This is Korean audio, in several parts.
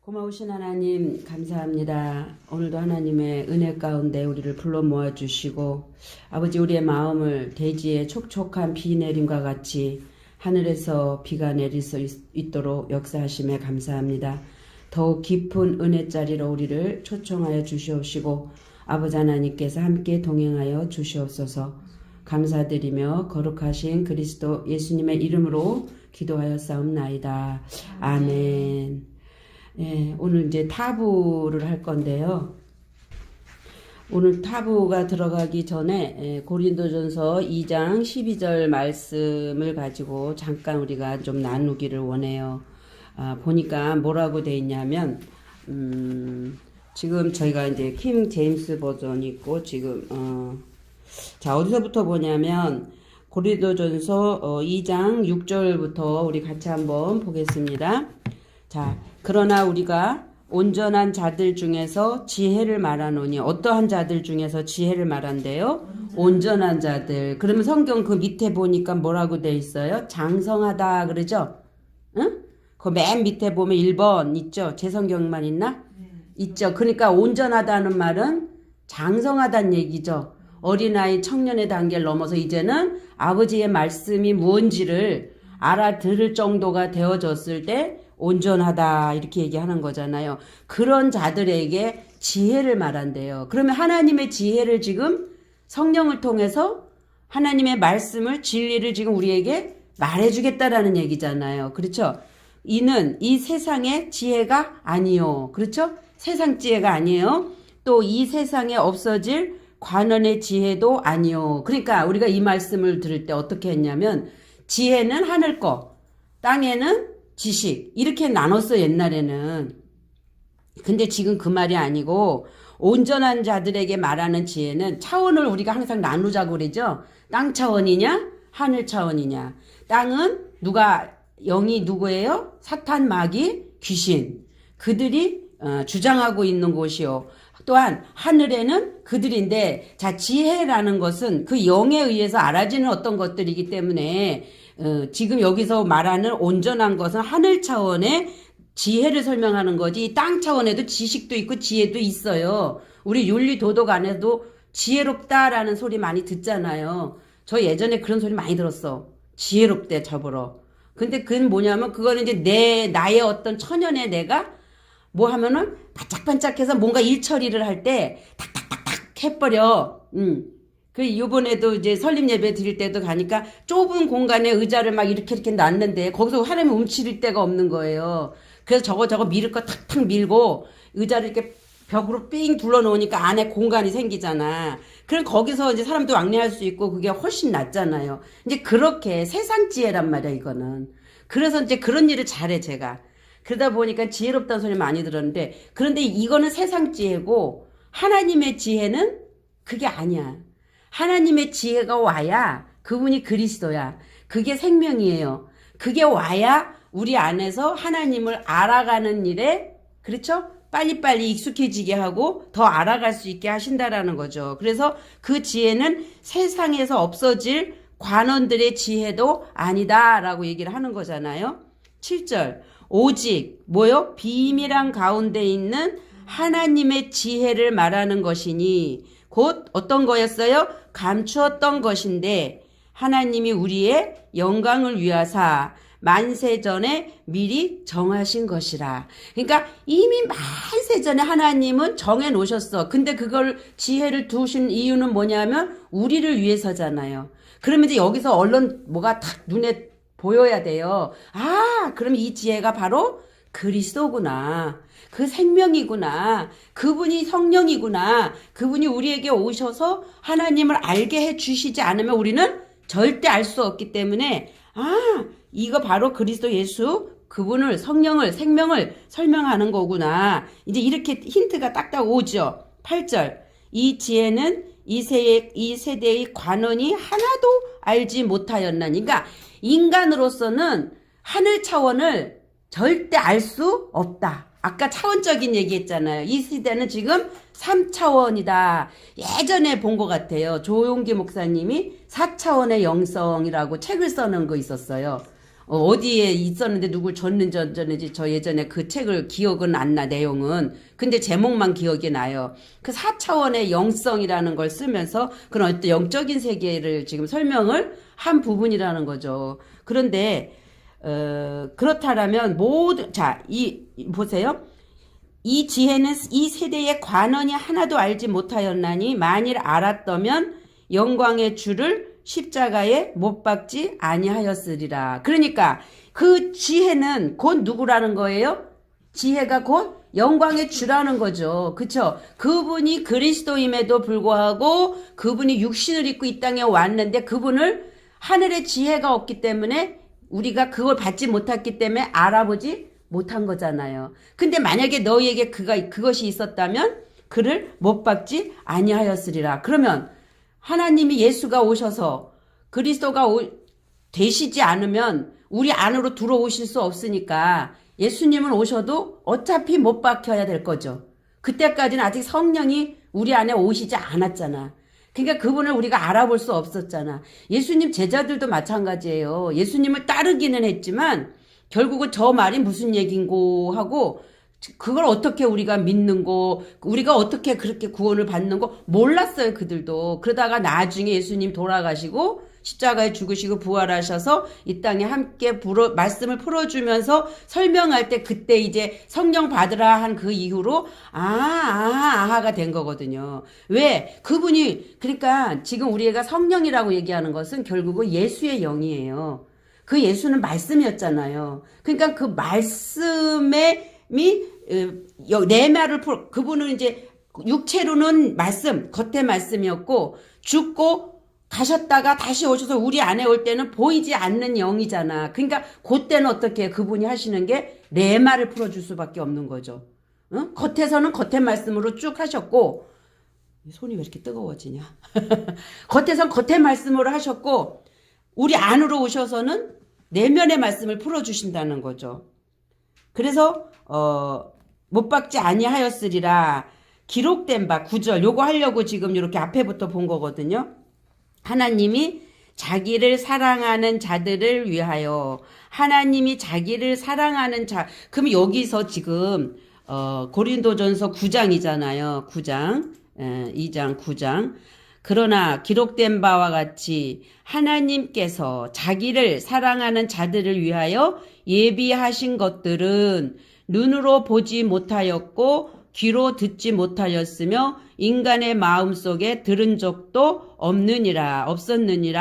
고마우신 하나님 감사합니다. 오늘도 하나님의 은혜 가운데 우리를 불러 모아주시고 아버지 우리의 마음을 대지의 촉촉한 비 내림과 같이 하늘에서 비가 내릴 수 있도록 역사하심에 감사합니다. 더욱 깊은 은혜 자리로 우리를 초청하여 주시옵시고 아버지 하나님께서 함께 동행하여 주시옵소서. 감사드리며 거룩하신 그리스도 예수님의 이름으로 기도하여 싸움나이다. 아멘. 예, 오늘 이제 타부를 할 건데요. 오늘 타부가 들어가기 전에 고린도전서 2장 12절 말씀을 가지고 잠깐 우리가 좀 나누기를 원해요. 보니까 뭐라고 돼 있냐면 지금 저희가 이제 킹 제임스 버전이 있고 지금 자 어디서부터 보냐면 고린도전서 2장 6절부터 우리 같이 한번 보겠습니다. 자, 그러나 우리가 온전한 자들 중에서 지혜를 말하노니 어떠한 자들 중에서 지혜를 말한대요? 온전한 자들. 그러면 성경 그 밑에 보니까 뭐라고 돼 있어요? 장성하다 그러죠? 응? 그 맨 밑에 보면 1번 있죠? 제 성경만 있나? 있죠. 그러니까 온전하다는 말은 장성하다는 얘기죠. 어린아이 청년의 단계를 넘어서 이제는 아버지의 말씀이 무언지를 알아들을 정도가 되어졌을 때 온전하다 이렇게 얘기하는 거잖아요. 그런 자들에게 지혜를 말한대요. 그러면 하나님의 지혜를 지금 성령을 통해서 하나님의 말씀을 진리를 지금 우리에게 말해주겠다라는 얘기잖아요. 그렇죠? 이는 이 세상의 지혜가 아니요. 그렇죠? 세상 지혜가 아니에요. 또 이 세상에 없어질 관원의 지혜도 아니요. 그러니까 우리가 이 말씀을 들을 때 어떻게 했냐면 지혜는 하늘 거, 땅에는 지식 이렇게 나눴어 옛날에는. 근데 지금 그 말이 아니고 온전한 자들에게 말하는 지혜는 차원을 우리가 항상 나누자고 그러죠. 땅 차원이냐 하늘 차원이냐. 땅은 누가 영이 누구예요? 사탄 마귀 귀신 그들이 주장하고 있는 곳이요. 또한 하늘에는 그들인데 자 지혜라는 것은 그 영에 의해서 알아지는 어떤 것들이기 때문에 지금 여기서 말하는 온전한 것은 하늘 차원의 지혜를 설명하는 거지 땅 차원에도 지식도 있고 지혜도 있어요. 우리 윤리 도덕 안에도 지혜롭다라는 소리 많이 듣잖아요. 저 예전에 그런 소리 많이 들었어. 지혜롭대 저보러. 근데 그건 뭐냐면 그거는 이제 나의 어떤 천연의 내가 뭐 하면은 반짝반짝해서 뭔가 일 처리를 할 때 탁탁탁탁 해버려. 그 요번에도 이제 설립 예배 드릴 때도 가니까 좁은 공간에 의자를 막 이렇게 놨는데 거기서 하나님이 움츠릴 데가 없는 거예요. 그래서 저거 밀을 거 탁탁 밀고 의자를 이렇게 벽으로 삥 둘러 놓으니까 안에 공간이 생기잖아. 그럼 거기서 이제 사람도 왕래할 수 있고 그게 훨씬 낫잖아요. 이제 그렇게 세상 지혜란 말이야 이거는. 그래서 이제 그런 일을 잘해 제가. 그러다 보니까 지혜롭다는 소리 많이 들었는데 그런데 이거는 세상 지혜고 하나님의 지혜는 그게 아니야. 하나님의 지혜가 와야 그분이 그리스도야. 그게 생명이에요. 그게 와야 우리 안에서 하나님을 알아가는 일에 그렇죠? 빨리빨리 익숙해지게 하고 더 알아갈 수 있게 하신다라는 거죠. 그래서 그 지혜는 세상에서 없어질 관원들의 지혜도 아니다라고 얘기를 하는 거잖아요. 7절 오직 뭐요? 비밀한 가운데 있는 하나님의 지혜를 말하는 것이니 곧 어떤 거였어요? 감추었던 것인데 하나님이 우리의 영광을 위하사 만세전에 미리 정하신 것이라. 그러니까 이미 만세전에 하나님은 정해 놓으셨어. 근데 그걸 지혜를 두신 이유는 뭐냐면 우리를 위해서잖아요. 그러면 이제 여기서 얼른 뭐가 탁 눈에 보여야 돼요. 그럼 이 지혜가 바로 그리스도구나. 그 생명이구나. 그분이 성령이구나. 그분이 우리에게 오셔서 하나님을 알게 해 주시지 않으면 우리는 절대 알 수 없기 때문에 이거 바로 그리스도 예수 그분을 성령을 생명을 설명하는 거구나. 이제 이렇게 힌트가 딱딱 오죠. 8절 이 지혜는 이 세대의 관원이 하나도 알지 못하였나니. 그러니까 인간으로서는 하늘 차원을 절대 알 수 없다. 아까 차원적인 얘기했잖아요. 이 시대는 지금 3차원이다. 예전에 본 것 같아요. 조용기 목사님이 4차원의 영성이라고 책을 써놓은 거 있었어요. 어디에 있었는데 누굴 줬는지 어쩌는지 저 예전에 그 책을 기억은 안 나, 내용은. 근데 제목만 기억이 나요. 그 4차원의 영성이라는 걸 쓰면서 그런 어떤 영적인 세계를 지금 설명을 한 부분이라는 거죠. 그런데 그렇다라면 보세요. 이 지혜는 이 세대의 관원이 하나도 알지 못하였나니 만일 알았더면 영광의 주를 십자가에 못 박지 아니하였으리라. 그러니까 그 지혜는 곧 누구라는 거예요? 지혜가 곧 영광의 주라는 거죠. 그쵸? 그분이 그리스도임에도 불구하고 그분이 육신을 입고 이 땅에 왔는데 그분을 하늘의 지혜가 없기 때문에 우리가 그걸 받지 못했기 때문에 알아보지 못한 거잖아요. 근데 만약에 너희에게 그것이 있었다면 그를 못 박지 아니하였으리라. 그러면 하나님이 예수가 오셔서 그리스도가 되시지 않으면 우리 안으로 들어오실 수 없으니까 예수님은 오셔도 어차피 못 박혀야 될 거죠. 그때까지는 아직 성령이 우리 안에 오시지 않았잖아. 그러니까 그분을 우리가 알아볼 수 없었잖아. 예수님 제자들도 마찬가지예요. 예수님을 따르기는 했지만 결국은 저 말이 무슨 얘긴고 하고 그걸 어떻게 우리가 믿는고 우리가 어떻게 그렇게 구원을 받는고 몰랐어요. 그들도. 그러다가 나중에 예수님 돌아가시고 십자가에 죽으시고 부활하셔서 이 땅에 함께 말씀을 풀어주면서 설명할 때 그때 이제 성령 받으라 한 그 이후로 아하가 된 거거든요. 왜? 그분이 그러니까 지금 우리가 성령이라고 얘기하는 것은 결국은 예수의 영이에요. 그 예수는 말씀이었잖아요. 그러니까 그 말씀이 내 말을 그분은 이제 육체로는 말씀, 겉의 말씀이었고 죽고 가셨다가 다시 오셔서 우리 안에 올 때는 보이지 않는 영이잖아. 그러니까 그때는 어떻게 그분이 하시는 게 내 말을 풀어줄 수밖에 없는 거죠. 응? 겉에서는 겉의 말씀으로 쭉 하셨고 손이 왜 이렇게 뜨거워지냐. 겉에서는 겉의 말씀으로 하셨고 우리 안으로 오셔서는 내면의 말씀을 풀어주신다는 거죠. 그래서 못 박지 아니하였으리라 기록된 바 9절 요거 하려고 지금 이렇게 앞에부터 본 거거든요. 하나님이 자기를 사랑하는 자들을 위하여 하나님이 자기를 사랑하는 그럼 여기서 지금 고린도전서 9장이잖아요. 9장 2장 9장 그러나 기록된 바와 같이 하나님께서 자기를 사랑하는 자들을 위하여 예비하신 것들은 눈으로 보지 못하였고 귀로 듣지 못하였으며 인간의 마음속에 들은 적도 없었느니라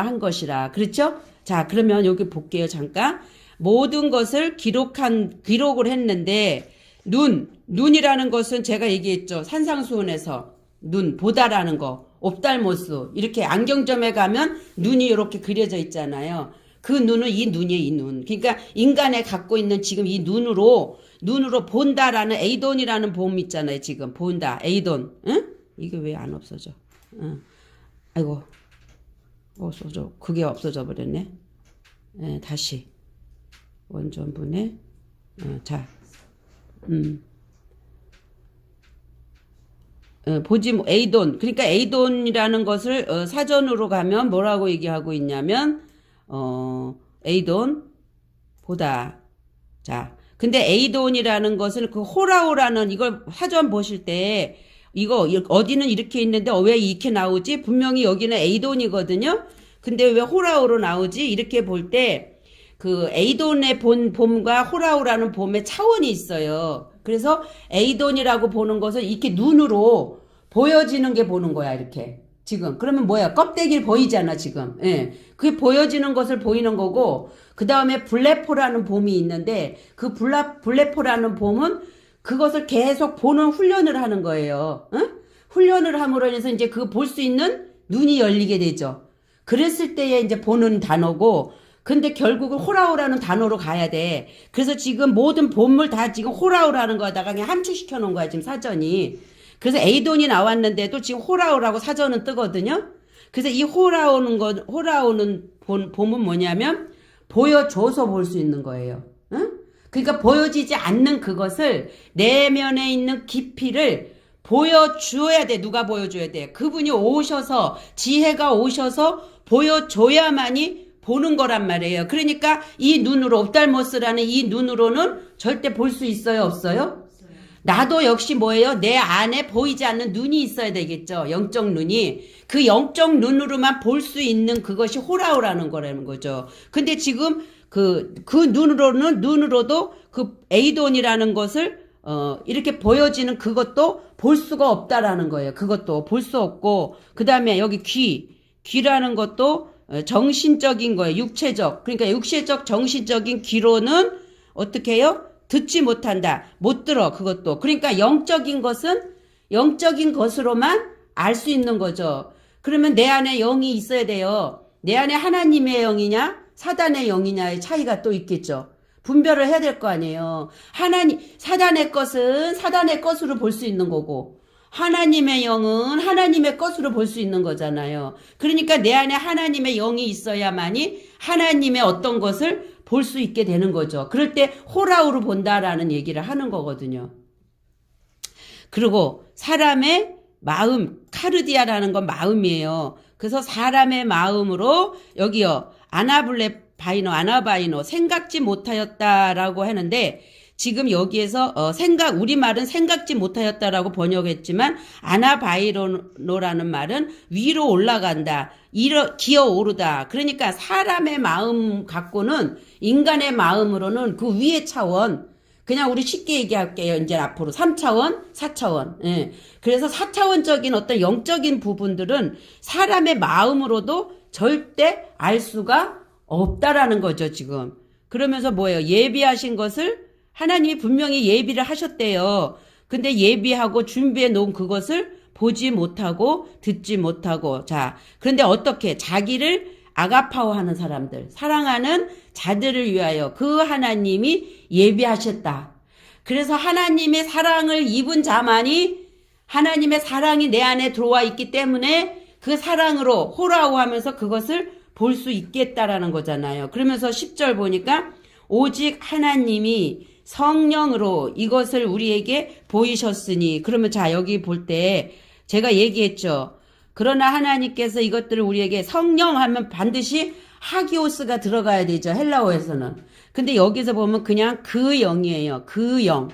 한 것이라. 그렇죠? 자, 그러면 여기 볼게요. 잠깐. 모든 것을 기록을 했는데 눈이라는 것은 제가 얘기했죠. 산상수훈에서 보다라는 거. 옵달모스 이렇게 안경점에 가면 눈이 이렇게 그려져 있잖아요. 그 눈은 이 눈이에요. 이 눈. 그러니까 인간에 갖고 있는 지금 이 눈으로 본다라는 에이돈이라는 보험 있잖아요. 지금 본다. 에이돈. 응? 이게 왜 안 없어져? 응. 아이고. 없어져. 그게 없어져 버렸네. 다시. 원전분해. 자. 에이돈. 그러니까 에이돈이라는 것을 사전으로 가면 뭐라고 얘기하고 있냐면 에이돈 보다. 자, 근데 에이돈이라는 것은 그 호라오라는 이걸 사전 보실 때 이거 어디는 이렇게 있는데 왜 이렇게 나오지? 분명히 여기는 에이돈이거든요. 근데 왜 호라오로 나오지? 이렇게 볼 때 그 에이돈의 봄과 호라오라는 봄의 차원이 있어요. 그래서 에이돈이라고 보는 것은 이렇게 눈으로 보여지는 게 보는 거야, 이렇게. 지금. 그러면 뭐야? 껍데기를 보이잖아, 지금. 예. 그게 보여지는 것을 보이는 거고, 그 다음에 블레포라는 봄이 있는데, 그 블레포라는 봄은 그것을 계속 보는 훈련을 하는 거예요. 응? 훈련을 함으로 해서 이제 그 볼 수 있는 눈이 열리게 되죠. 그랬을 때에 이제 보는 단어고, 근데 결국은 호라오라는 단어로 가야 돼. 그래서 지금 모든 본물 다 지금 호라오라는 거에다가 그냥 함축시켜 놓은 거야, 지금 사전이. 그래서 에이돈이 나왔는데도 지금 호라오라고 사전은 뜨거든요. 그래서 이 호라오는 봄은 뭐냐면 보여줘서 볼 수 있는 거예요. 응? 그러니까 보여지지 않는 그것을 내면에 있는 깊이를 보여줘야 돼. 누가 보여줘야 돼? 그분이 오셔서 지혜가 오셔서 보여줘야만이 보는 거란 말이에요. 그러니까 이 눈으로 옵달모스라는 이 눈으로는 절대 볼 수 있어요, 없어요? 나도 역시 뭐예요? 내 안에 보이지 않는 눈이 있어야 되겠죠. 영적 눈이. 그 영적 눈으로만 볼 수 있는 그것이 호라우라는 거라는 거죠. 근데 지금 그 눈으로도 그 에이돈이라는 것을 이렇게 보여지는 그것도 볼 수가 없다라는 거예요. 그것도 볼 수 없고, 그 다음에 여기 귀라는 것도 정신적인 거예요. 육체적. 그러니까 육체적, 정신적인 귀로는 어떻게 해요? 듣지 못한다. 못 들어, 그것도. 그러니까 영적인 것은 영적인 것으로만 알 수 있는 거죠. 그러면 내 안에 영이 있어야 돼요. 내 안에 하나님의 영이냐, 사단의 영이냐의 차이가 또 있겠죠. 분별을 해야 될 거 아니에요. 사단의 것은 사단의 것으로 볼 수 있는 거고, 하나님의 영은 하나님의 것으로 볼 수 있는 거잖아요. 그러니까 내 안에 하나님의 영이 있어야만이 하나님의 어떤 것을 볼 수 있게 되는 거죠. 그럴 때 호라우로 본다라는 얘기를 하는 거거든요. 그리고 사람의 마음, 카르디아라는 건 마음이에요. 그래서 사람의 마음으로 여기요. 아나바이노 생각지 못하였다라고 하는데 지금 여기에서 우리말은 생각지 못하였다라고 번역했지만 아나바이노라는 말은 위로 올라간다. 기어오르다. 그러니까 사람의 마음 갖고는 인간의 마음으로는 그 위의 차원, 그냥 우리 쉽게 얘기할게요. 이제 앞으로 3차원, 4차원. 예. 그래서 4차원적인 어떤 영적인 부분들은 사람의 마음으로도 절대 알 수가 없다라는 거죠, 지금. 그러면서 뭐예요? 예비하신 것을 하나님이 분명히 예비를 하셨대요. 근데 예비하고 준비해 놓은 그것을 보지 못하고 듣지 못하고. 자, 그런데 어떻게 자기를 아가파오 하는 사람들, 사랑하는 자들을 위하여 그 하나님이 예비하셨다. 그래서 하나님의 사랑을 입은 자만이 하나님의 사랑이 내 안에 들어와 있기 때문에 그 사랑으로 호라우 하면서 그것을 볼 수 있겠다라는 거잖아요. 그러면서 10절 보니까 오직 하나님이 성령으로 이것을 우리에게 보이셨으니, 그러면 자, 여기 볼 때 제가 얘기했죠. 그러나 하나님께서 이것들을 우리에게 성령 하면 반드시 하기오스가 들어가야 되죠. 헬라어에서는. 근데 여기서 보면 그냥 그 영이에요. 그 영.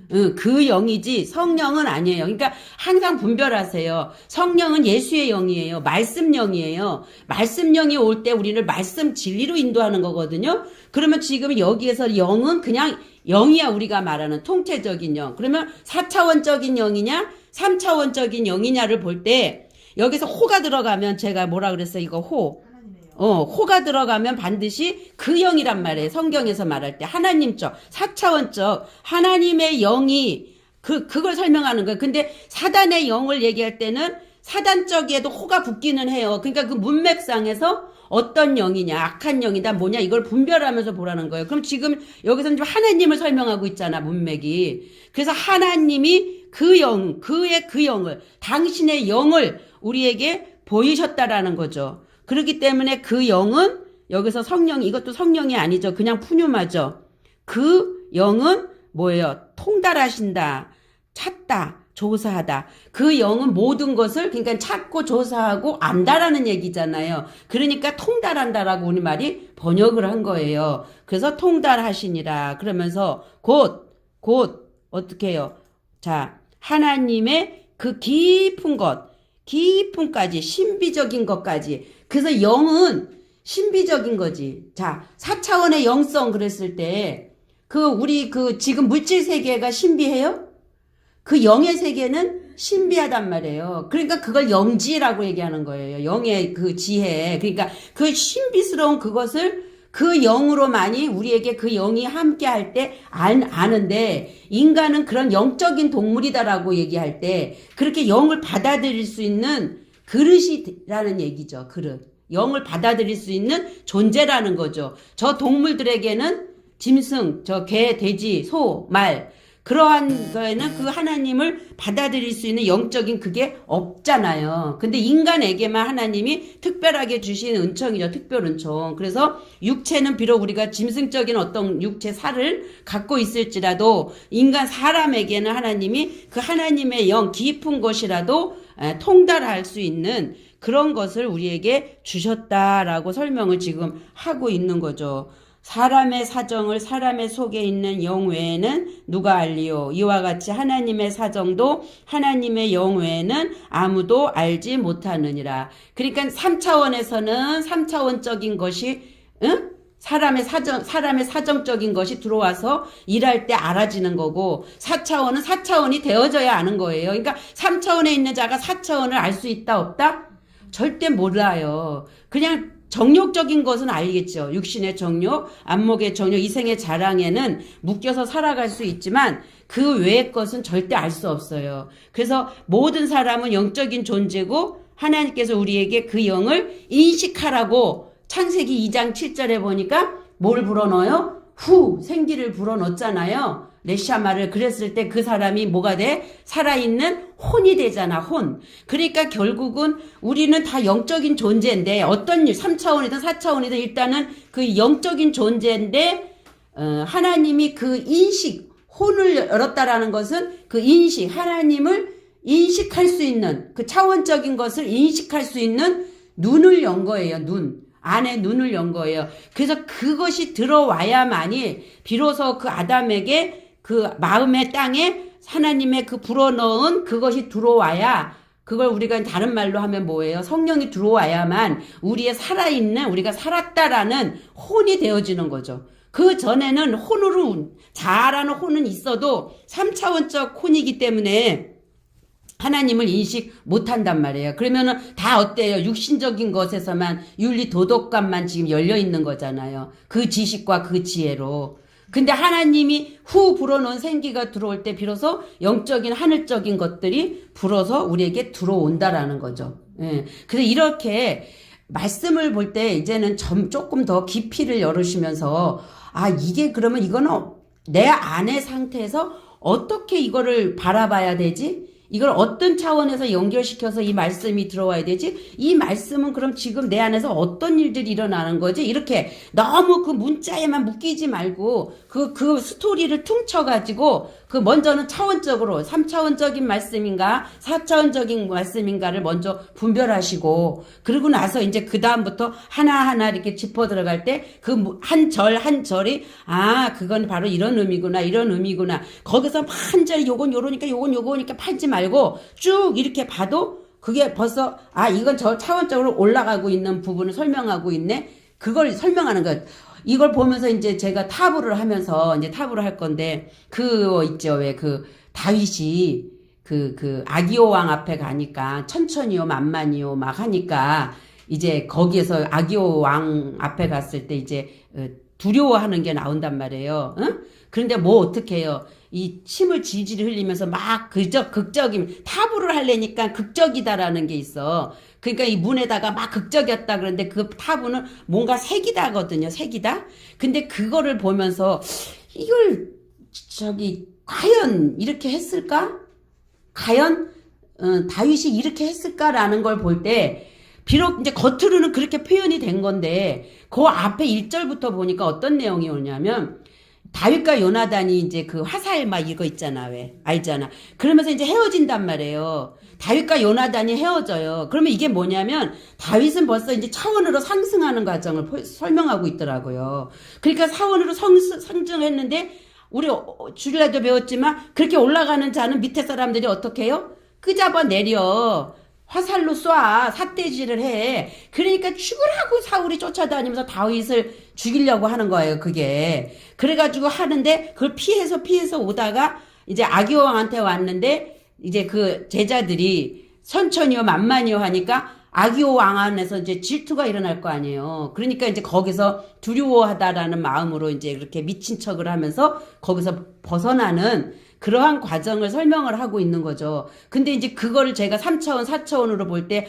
그 영이지 성령은 아니에요. 그러니까 항상 분별하세요. 성령은 예수의 영이에요. 말씀 영이에요. 말씀 영이 올 때 우리를 말씀 진리로 인도하는 거거든요. 그러면 지금 여기에서 영은 그냥 영이야, 우리가 말하는 통체적인 영. 그러면 4차원적인 영이냐 3차원적인 영이냐를 볼 때 여기서 호가 들어가면, 제가 뭐라 그랬어요? 이거 호가 들어가면 반드시 그 영이란 말이에요. 성경에서 말할 때 하나님적 4차원적 하나님의 영이 그걸 설명하는 거예요. 근데 사단의 영을 얘기할 때는 사단적에도 호가 붙기는 해요. 그러니까 그 문맥상에서 어떤 영이냐, 악한 영이다, 뭐냐, 이걸 분별하면서 보라는 거예요. 그럼 지금 여기서는 좀 하나님을 설명하고 있잖아, 문맥이. 그래서 하나님이 그 영, 그의 그 영을, 당신의 영을 우리에게 보이셨다라는 거죠. 그렇기 때문에 그 영은 여기서 성령, 이것도 성령이 아니죠. 그냥 푸뉴마죠. 그 영은 뭐예요? 통달하신다, 찾다, 조사하다. 그 영은 모든 것을 그러니까 찾고 조사하고 안다라는 얘기잖아요. 그러니까 통달한다라고 우리말이 번역을 한 거예요. 그래서 통달하시니라. 그러면서 곧 어떻게 해요? 자, 하나님의 그 깊은 것, 깊음까지, 신비적인 것까지. 그래서 영은 신비적인 거지. 자, 4차원의 영성 그랬을 때 우리 지금 물질 세계가 신비해요? 그 영의 세계는 신비하단 말이에요. 그러니까 그걸 영지라고 얘기하는 거예요. 영의 그 지혜. 그러니까 그 신비스러운 그것을 그 영으로만이 우리에게 그 영이 함께 할 때 아는데, 인간은 그런 영적인 동물이다라고 얘기할 때 그렇게 영을 받아들일 수 있는 그릇이라는 얘기죠. 그릇. 영을 받아들일 수 있는 존재라는 거죠. 저 동물들에게는 짐승, 저 개, 돼지, 소, 말, 그러한 거에는 그 하나님을 받아들일 수 있는 영적인 그게 없잖아요. 근데 인간에게만 하나님이 특별하게 주신 은총이죠. 특별 은총. 그래서 육체는 비록 우리가 짐승적인 어떤 육체 살을 갖고 있을지라도 인간 사람에게는 하나님이 그 하나님의 영 깊은 것이라도 통달할 수 있는 그런 것을 우리에게 주셨다라고 설명을 지금 하고 있는 거죠. 사람의 사정을 사람의 속에 있는 영 외에는 누가 알리요? 이와 같이 하나님의 사정도 하나님의 영 외에는 아무도 알지 못하느니라. 그러니까 3차원에서는 3차원적인 것이 사람의 사정적인 것이 들어와서 일할 때 알아지는 거고 4차원은 4차원이 되어져야 아는 거예요. 그러니까 3차원에 있는 자가 4차원을 알 수 있다 없다? 절대 몰라요. 그냥 정욕적인 것은 알겠죠. 육신의 정욕, 안목의 정욕, 이생의 자랑에는 묶여서 살아갈 수 있지만 그 외의 것은 절대 알 수 없어요. 그래서 모든 사람은 영적인 존재고 하나님께서 우리에게 그 영을 인식하라고 창세기 2장 7절에 보니까 뭘 불어넣어요? 생기를 불어넣었잖아요. 레샤마를 그랬을 때 그 사람이 뭐가 돼? 살아있는 혼이 되잖아, 혼. 그러니까 결국은 우리는 다 영적인 존재인데 어떤 일, 3차원이든 4차원이든 일단은 그 영적인 존재인데 하나님이 그 인식, 혼을 열었다라는 것은 그 인식, 하나님을 인식할 수 있는 그 차원적인 것을 인식할 수 있는 눈을 연 거예요, 눈. 안에 눈을 연 거예요. 그래서 그것이 들어와야만이 비로소 그 아담에게 그 마음의 땅에 하나님의 그 불어넣은 그것이 들어와야 그걸 우리가 다른 말로 하면 뭐예요? 성령이 들어와야만 우리의 살아있는 우리가 살았다라는 혼이 되어지는 거죠. 그 전에는 혼으로 자라는 혼은 있어도 3차원적 혼이기 때문에 하나님을 인식 못한단 말이에요. 그러면은 다 어때요? 육신적인 것에서만 윤리 도덕감만 지금 열려 있는 거잖아요. 그 지식과 그 지혜로. 근데 하나님이 불어넣은 생기가 들어올 때 비로소 영적인 하늘적인 것들이 불어서 우리에게 들어온다라는 거죠. 예. 그래서 이렇게 말씀을 볼 때 이제는 조금 더 깊이를 열으시면서 이게 그러면 이거는 내 안의 상태에서 어떻게 이거를 바라봐야 되지? 이걸 어떤 차원에서 연결시켜서 이 말씀이 들어와야 되지? 이 말씀은 그럼 지금 내 안에서 어떤 일들이 일어나는 거지? 이렇게 너무 그 문자에만 묶이지 말고 그 스토리를 퉁쳐가지고 그 먼저는 차원적으로 3차원적인 말씀인가 4차원적인 말씀인가를 먼저 분별하시고 그러고 나서 이제 그 다음부터 하나하나 이렇게 짚어 들어갈 때 그 한 절 한 절이 그건 바로 이런 의미구나 이런 의미구나 거기서 한 절 요건 요러니까 요건 요거니까 팔지 말고 쭉 이렇게 봐도 그게 벌써 이건 저 차원적으로 올라가고 있는 부분을 설명하고 있네. 그걸 설명하는 것. 이걸 보면서 이제 제가 타부를 하면서 이제 타부를 할 건데 그거 있죠. 왜 그 다윗이 그 아기오 왕 앞에 가니까 천천히요 만만히요 막 하니까 이제 거기에서 아기오 왕 앞에 갔을 때 이제 두려워하는 게 나온단 말이에요. 응? 그런데 뭐 어떻게 해요? 이 침을 질질 흘리면서 막 극적임 타부를 하려니까 극적이다라는 게 있어. 그러니까 이 문에다가 막 극적이었다 그러는데 그 타부는 뭔가 색이다거든요. 색이다. 근데 그거를 보면서 이걸 과연 이렇게 했을까? 과연 다윗이 이렇게 했을까라는 걸 볼 때 비록 이제 겉으로는 그렇게 표현이 된 건데 그 앞에 1절부터 보니까 어떤 내용이 오냐면 다윗과 요나단이 이제 그 화살 막 이거 있잖아. 왜? 알잖아. 그러면서 이제 헤어진단 말이에요. 다윗과 요나단이 헤어져요. 그러면 이게 뭐냐면 다윗은 벌써 이제 차원으로 상승하는 과정을 설명하고 있더라고요. 그러니까 차원으로 상승했는데 우리 주일날도 배웠지만 그렇게 올라가는 자는 밑에 사람들이 어떻게 해요? 끄잡아 내려. 화살로 쏴. 삿대질을 해. 그러니까 죽으라고 사울이 쫓아다니면서 다윗을 죽이려고 하는 거예요. 그게. 그래가지고 하는데 그걸 피해서 오다가 이제 아기오 왕한테 왔는데 이제 그 제자들이 천천히요 만만히요 하니까 아기오 왕 안에서 이제 질투가 일어날 거 아니에요. 그러니까 이제 거기서 두려워하다라는 마음으로 이제 그렇게 미친 척을 하면서 거기서 벗어나는 그러한 과정을 설명을 하고 있는 거죠. 근데 이제 그거를 제가 3차원, 4차원으로 볼 때,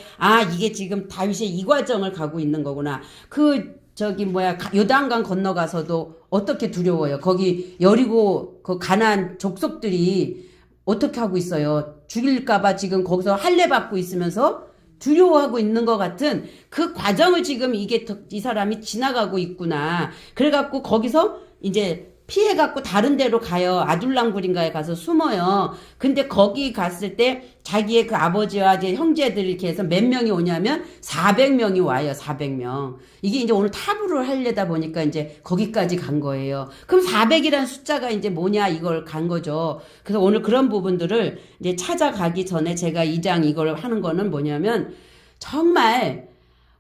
이게 지금 다윗의 이 과정을 가고 있는 거구나. 그 저기 뭐야 요단강 건너가서도 어떻게 두려워요. 거기 여리고 그 가나안 족속들이 어떻게 하고 있어요. 죽일까봐 지금 거기서 할례 받고 있으면서 두려워하고 있는 것 같은 그 과정을 지금 이 사람이 지나가고 있구나. 그래갖고 거기서 이제 피해갖고 다른 데로 가요. 아둘람굴인가에 가서 숨어요. 근데 거기 갔을 때 자기의 그 아버지와 이제 형제들 이렇게 해서 몇 명이 오냐면 400명이 와요. 400명. 이게 이제 오늘 탑으로 하려다 보니까 이제 거기까지 간 거예요. 그럼 400이라는 숫자가 이제 뭐냐 이걸 간 거죠. 그래서 오늘 그런 부분들을 이제 찾아가기 전에 제가 2장 이걸 하는 거는 뭐냐면 정말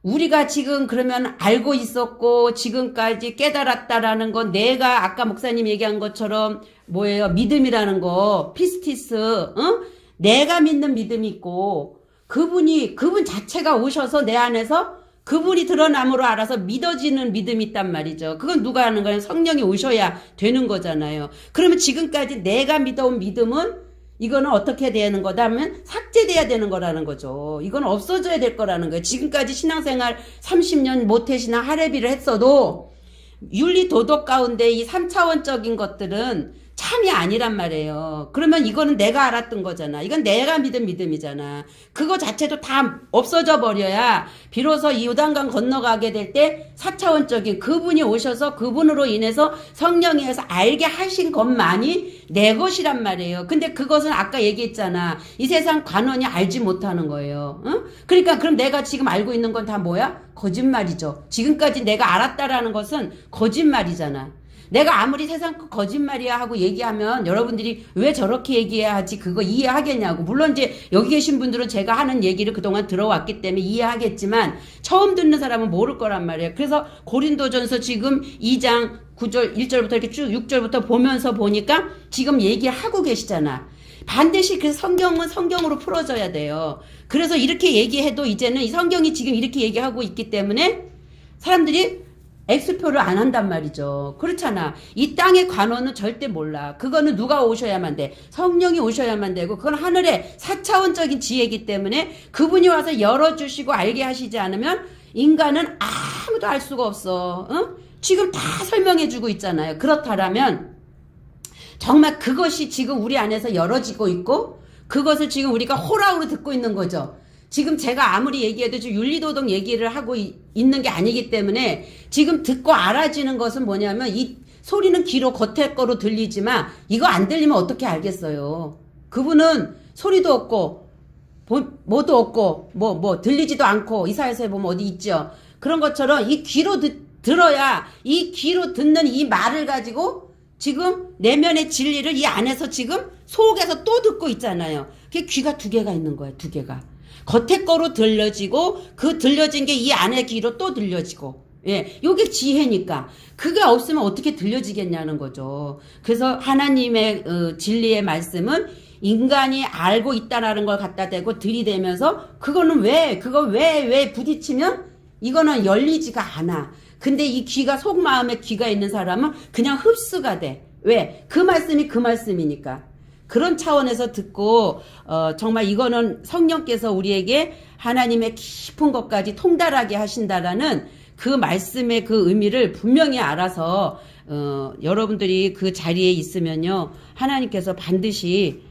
우리가 지금 그러면 알고 있었고 지금까지 깨달았다라는 건 내가 아까 목사님 얘기한 것처럼 뭐예요? 믿음이라는 거, 피스티스, 응? 내가 믿는 믿음이 있고 그분 자체가 오셔서 내 안에서 그분이 드러남으로 알아서 믿어지는 믿음이 있단 말이죠. 그건 누가 하는 거예요? 성령이 오셔야 되는 거잖아요. 그러면 지금까지 내가 믿어온 믿음은 이거는 어떻게 되는 거다 하면 삭제돼야 되는 거라는 거죠. 이건 없어져야 될 거라는 거예요. 지금까지 신앙생활 30년 모태신앙 할애비를 했어도 윤리 도덕 가운데 이 3차원적인 것들은 참이 아니란 말이에요. 그러면 이거는 내가 알았던 거잖아. 이건 내가 믿은 믿음이잖아. 그거 자체도 다 없어져 버려야 비로소 이 요단강 건너가게 될 때 4차원적인 그분이 오셔서 그분으로 인해서 성령이어서 알게 하신 것만이 내 것이란 말이에요. 근데 그것은 아까 얘기했잖아. 이 세상 관원이 알지 못하는 거예요. 응? 그러니까 그럼 내가 지금 알고 있는 건 다 뭐야? 거짓말이죠. 지금까지 내가 알았다라는 것은 거짓말이잖아. 내가 아무리 세상 거짓말이야 하고 얘기하면 여러분들이 왜 저렇게 얘기해야 하지 그거 이해하겠냐고. 물론 이제 여기 계신 분들은 제가 하는 얘기를 그동안 들어왔기 때문에 이해하겠지만 처음 듣는 사람은 모를 거란 말이에요. 그래서 고린도전서 지금 2장 9절 1절부터 이렇게 쭉 6절부터 보면서 보니까 지금 얘기하고 계시잖아. 반드시 그 성경은 성경으로 풀어져야 돼요. 그래서 이렇게 얘기해도 이제는 이 성경이 지금 이렇게 얘기하고 있기 때문에 사람들이 X표를 안 한단 말이죠. 그렇잖아. 이 땅의 관원은 절대 몰라. 그거는 누가 오셔야만 돼. 성령이 오셔야만 되고 그건 하늘의 4차원적인 지혜이기 때문에 그분이 와서 열어주시고 알게 하시지 않으면 인간은 아무도 알 수가 없어. 응? 지금 다 설명해주고 있잖아요. 그렇다면 정말 그것이 지금 우리 안에서 열어지고 있고 그것을 지금 우리가 호락으로 듣고 있는 거죠. 지금 제가 아무리 얘기해도 지금 윤리도덕 얘기를 하고 있는 게 아니기 때문에 지금 듣고 알아지는 것은 뭐냐면 이 소리는 귀로 겉에 거로 들리지만 이거 안 들리면 어떻게 알겠어요. 그분은 소리도 없고 뭐도 없고 뭐 들리지도 않고 이사야서에 보면 어디 있죠. 그런 것처럼 이 귀로 들어야 이 귀로 듣는 이 말을 가지고 지금 내면의 진리를 이 안에서 지금 속에서 또 듣고 있잖아요. 그게 귀가 2개가 있는 거예요. 2개가. 겉에 거로 들려지고 그 들려진 게 이 안의 귀로 또 들려지고 예, 요게 지혜니까 그게 없으면 어떻게 들려지겠냐는 거죠. 그래서 하나님의 진리의 말씀은 인간이 알고 있다라는 걸 갖다 대고 들이대면서 그거는 그거 왜 부딪히면 이거는 열리지가 않아. 근데 이 귀가 속마음에 귀가 있는 사람은 그냥 흡수가 돼. 왜? 그 말씀이 그 말씀이니까. 그런 차원에서 듣고 정말 이거는 성령께서 우리에게 하나님의 깊은 것까지 통달하게 하신다라는 그 말씀의 그 의미를 분명히 알아서 여러분들이 그 자리에 있으면요 하나님께서 반드시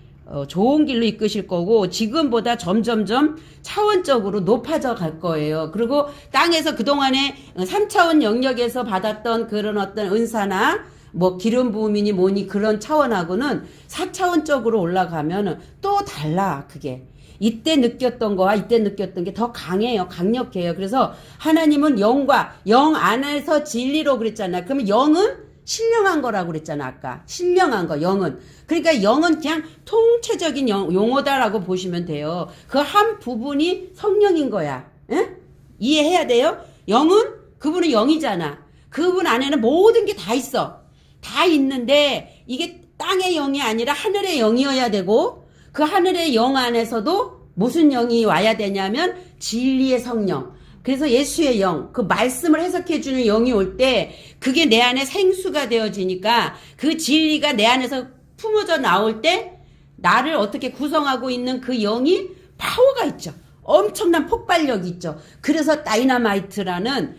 좋은 길로 이끄실 거고 지금보다 점점점 차원적으로 높아져 갈 거예요. 그리고 땅에서 그동안에 3차원 영역에서 받았던 그런 어떤 은사나 뭐 기름 부음이니 뭐니 그런 차원하고는 4차원적으로 올라가면은 또 달라. 그게 이때 느꼈던 거와 이때 느꼈던 게 더 강해요. 강력해요. 그래서 하나님은 영과 영 안에서 진리로 그랬잖아요. 그러면 영은 신령한 거라고 그랬잖아. 아까 신령한 거 영은. 그러니까 영은 그냥 통체적인 용어다라고 보시면 돼요. 그 한 부분이 성령인 거야. 에? 이해해야 돼요. 영은 그분은 영이잖아. 그분 안에는 모든 게 다 있어. 다 있는데 이게 땅의 영이 아니라 하늘의 영이어야 되고 그 하늘의 영 안에서도 무슨 영이 와야 되냐면 진리의 성령. 그래서 예수의 영, 그 말씀을 해석해주는 영이 올 때 그게 내 안에 생수가 되어지니까 그 진리가 내 안에서 품어져 나올 때 나를 어떻게 구성하고 있는 그 영이 파워가 있죠. 엄청난 폭발력이 있죠. 그래서 다이너마이트라는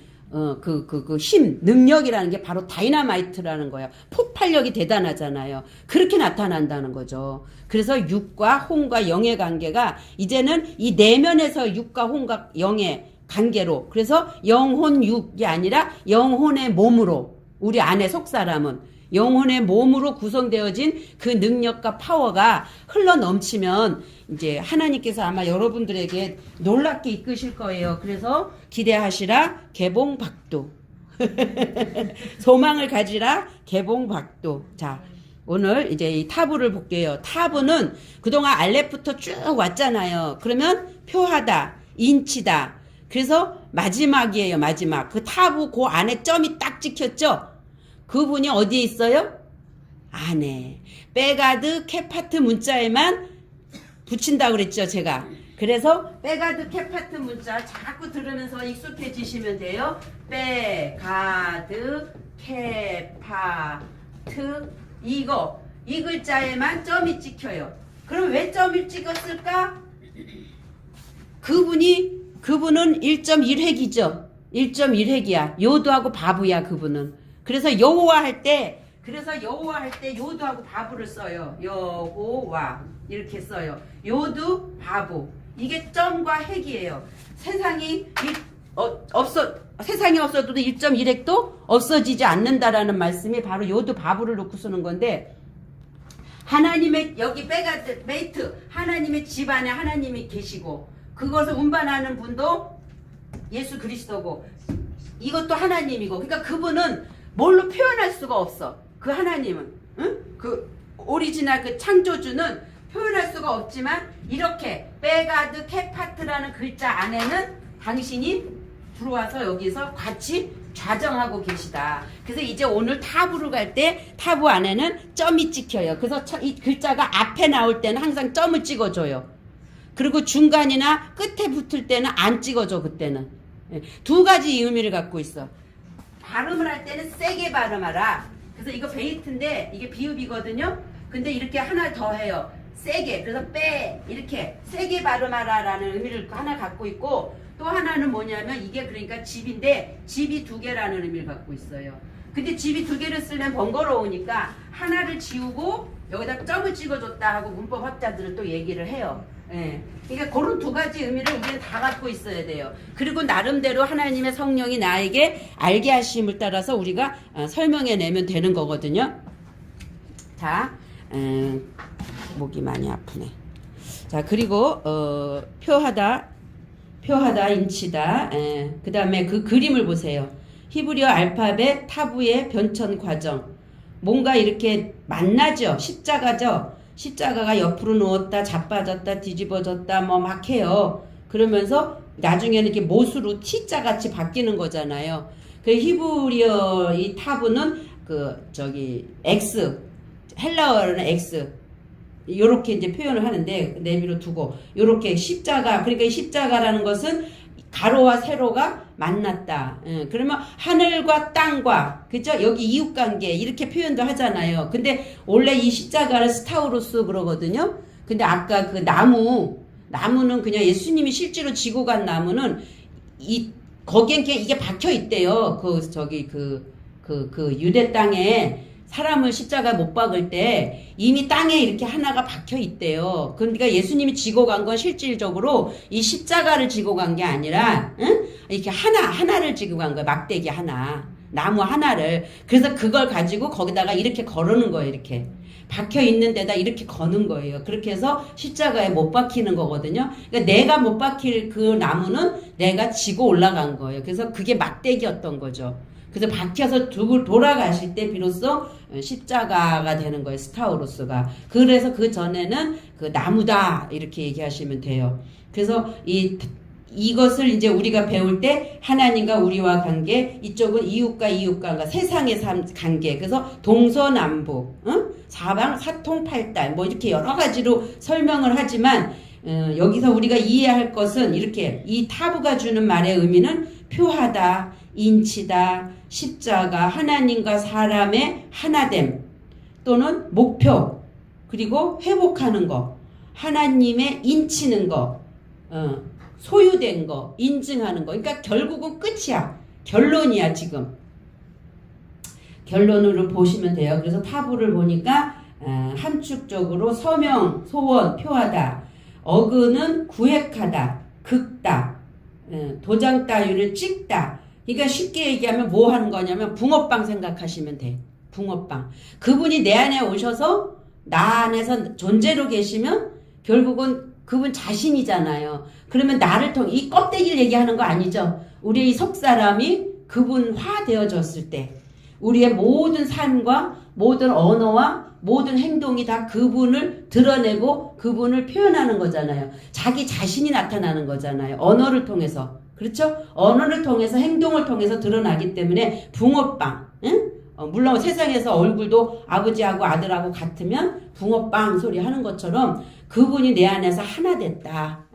힘, 능력이라는 게 바로 다이나마이트라는 거예요. 폭발력이 대단하잖아요. 그렇게 나타난다는 거죠. 그래서 육과 혼과 영의 관계가 이제는 이 내면에서 육과 혼과 영의 관계로, 그래서 영혼 육이 아니라 영혼의 몸으로, 우리 안에 속사람은 영혼의 몸으로 구성되어진 그 능력과 파워가 흘러 넘치면 이제 하나님께서 아마 여러분들에게 놀랍게 이끄실 거예요. 그래서 기대하시라 개봉박도. 소망을 가지라 개봉박도. 자, 오늘 이제 이 타부를 볼게요. 타부는 그동안 알렙부터 쭉 왔잖아요. 그러면 표하다, 인치다. 그래서 마지막이에요. 마지막. 그 타부 그 안에 점이 딱 찍혔죠. 그분이 어디에 있어요? 안에. 빼가드 케파트 문자에만 붙인다고 그랬죠, 제가. 그래서 빼가드 케파트 문자 자꾸 들으면서 익숙해지시면 돼요. 빼가드 케파트, 이거 이 글자에만 점이 찍혀요. 그럼 왜 점을 찍었을까? 그분은 1.1획이죠. 1.1획이야. 요도하고 바부야, 그분은. 그래서 여호와 할 때 요도하고 바부를 써요. 여호와 이렇게 써요. 요도 바부. 이게 점과 획이에요. 세상이 없어도 1.1획도 없어지지 않는다라는 말씀이 바로 요도 바부를 놓고 쓰는 건데, 하나님의 여기 빼가드 메이트, 하나님의 집 안에 하나님이 계시고 그것을 운반하는 분도 예수 그리스도고 이것도 하나님이고, 그러니까 그분은 뭘로 표현할 수가 없어. 그 하나님은, 응? 그 오리지널 그 창조주는 표현할 수가 없지만 이렇게 빼가드 케파트라는 글자 안에는 당신이 들어와서 여기서 같이 좌정하고 계시다. 그래서 이제 오늘 타부로 갈 때 타부 안에는 점이 찍혀요. 그래서 이 글자가 앞에 나올 때는 항상 점을 찍어줘요. 그리고 중간이나 끝에 붙을 때는 안 찍어줘. 그때는 두 가지 의미를 갖고 있어. 발음을 할 때는 세게 발음하라. 그래서 이거 베이트인데 이게 비읍이거든요. 근데 이렇게 하나 더 해요. 세게. 그래서 빼 이렇게 세게 발음하라라는 의미를 하나 갖고 있고, 또 하나는 뭐냐면 이게 그러니까 집인데 집이 두 개라는 의미를 갖고 있어요. 근데 집이 두 개를 쓰면 번거로우니까 하나를 지우고 여기다 점을 찍어줬다 하고 문법 학자들은 또 얘기를 해요. 예. 그러니까 그런 두 가지 의미를 우리는 다 갖고 있어야 돼요. 그리고 나름대로 하나님의 성령이 나에게 알게 하심을 따라서 우리가 설명해내면 되는 거거든요. 자, 목이 많이 아프네. 자, 그리고 표하다, 인치다. 그 다음에 그 그림을 보세요. 히브리어 알파벳 타부의 변천 과정. 뭔가 이렇게 만나죠. 십자가죠. 십자가가 옆으로 누웠다, 자빠졌다, 뒤집어졌다, 뭐 막 해요. 그러면서 나중에는 이렇게 못으로 T자 같이 바뀌는 거잖아요. 그 히브리어 이 타부는 X, 헬라어는 X. 요렇게 이제 표현을 하는데, 내비로 두고, 요렇게 십자가, 그러니까 이 십자가라는 것은 가로와 세로가 만났다. 그러면 하늘과 땅과, 그죠? 여기 이웃관계, 이렇게 표현도 하잖아요. 근데 원래 이 십자가를 스타우로스 그러거든요. 근데 아까 그 나무는 그냥 예수님이 실제로 지고 간 나무는 거기엔 그냥 이게 박혀 있대요. 유대 땅에 사람을 십자가 못 박을 때 이미 땅에 이렇게 하나가 박혀 있대요. 그러니까 예수님이 지고 간 건 실질적으로 이 십자가를 지고 간 게 아니라, 응? 이렇게 하나를 지고 간 거예요. 막대기 하나, 나무 하나를. 그래서 그걸 가지고 거기다가 이렇게 거르는 거예요. 이렇게 박혀 있는 데다 이렇게 거는 거예요. 그렇게 해서 십자가에 못 박히는 거거든요. 그러니까 내가 못 박힐 그 나무는 내가 지고 올라간 거예요. 그래서 그게 막대기였던 거죠. 그래서 박혀서 돌아가실 때 비로소 십자가가 되는 거예요. 스타우로스가. 그래서 그 전에는 그 나무다 이렇게 얘기하시면 돼요. 그래서 이것을 이제 우리가 배울 때 하나님과 우리와 관계, 이쪽은 이웃과 이웃과 세상의 관계. 그래서 동서남북, 응? 사방 사통팔달 뭐 이렇게 여러 가지로 설명을 하지만 여기서 우리가 이해할 것은 이렇게 이 타부가 주는 말의 의미는 표하다, 인치다, 십자가, 하나님과 사람의 하나됨 또는 목표, 그리고 회복하는 거, 하나님의 인치는 거, 소유된 거, 인증하는 거. 그러니까 결국은 끝이야. 결론이야 지금. 결론으로 보시면 돼요. 그래서 타부를 보니까 함축적으로 서명, 소원, 표하다. 어근은 구획하다, 긁다, 도장 따위를 찍다. 그러니까 쉽게 얘기하면 뭐 하는 거냐면 붕어빵 생각하시면 돼. 붕어빵. 그분이 내 안에 오셔서 나 안에서 존재로 계시면 결국은 그분 자신이잖아요. 그러면 나를 통해 이 껍데기를 얘기하는 거 아니죠. 우리의 이 속사람이 그분화 되어졌을 때 우리의 모든 삶과 모든 언어와 모든 행동이 다 그분을 드러내고 그분을 표현하는 거잖아요. 자기 자신이 나타나는 거잖아요. 언어를 통해서. 그렇죠? 언어를 통해서 행동을 통해서 드러나기 때문에 붕어빵. 응? 물론 세상에서 얼굴도 아버지하고 아들하고 같으면 붕어빵 소리 하는 것처럼 그분이 내 안에서 하나 됐다.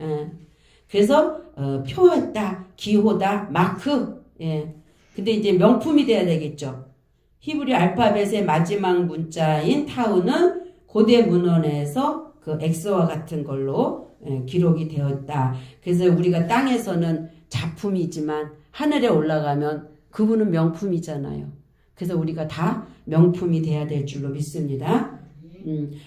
그래서 표했다, 기호다, 마크. 예. 근데 이제 명품이 돼야 되겠죠. 히브리 알파벳의 마지막 문자인 타우는 고대 문헌에서 그 X와 같은 걸로 기록이 되었다. 그래서 우리가 땅에서는 작품이지만 하늘에 올라가면 그분은 명품이잖아요. 그래서 우리가 다 명품이 돼야 될 줄로 믿습니다.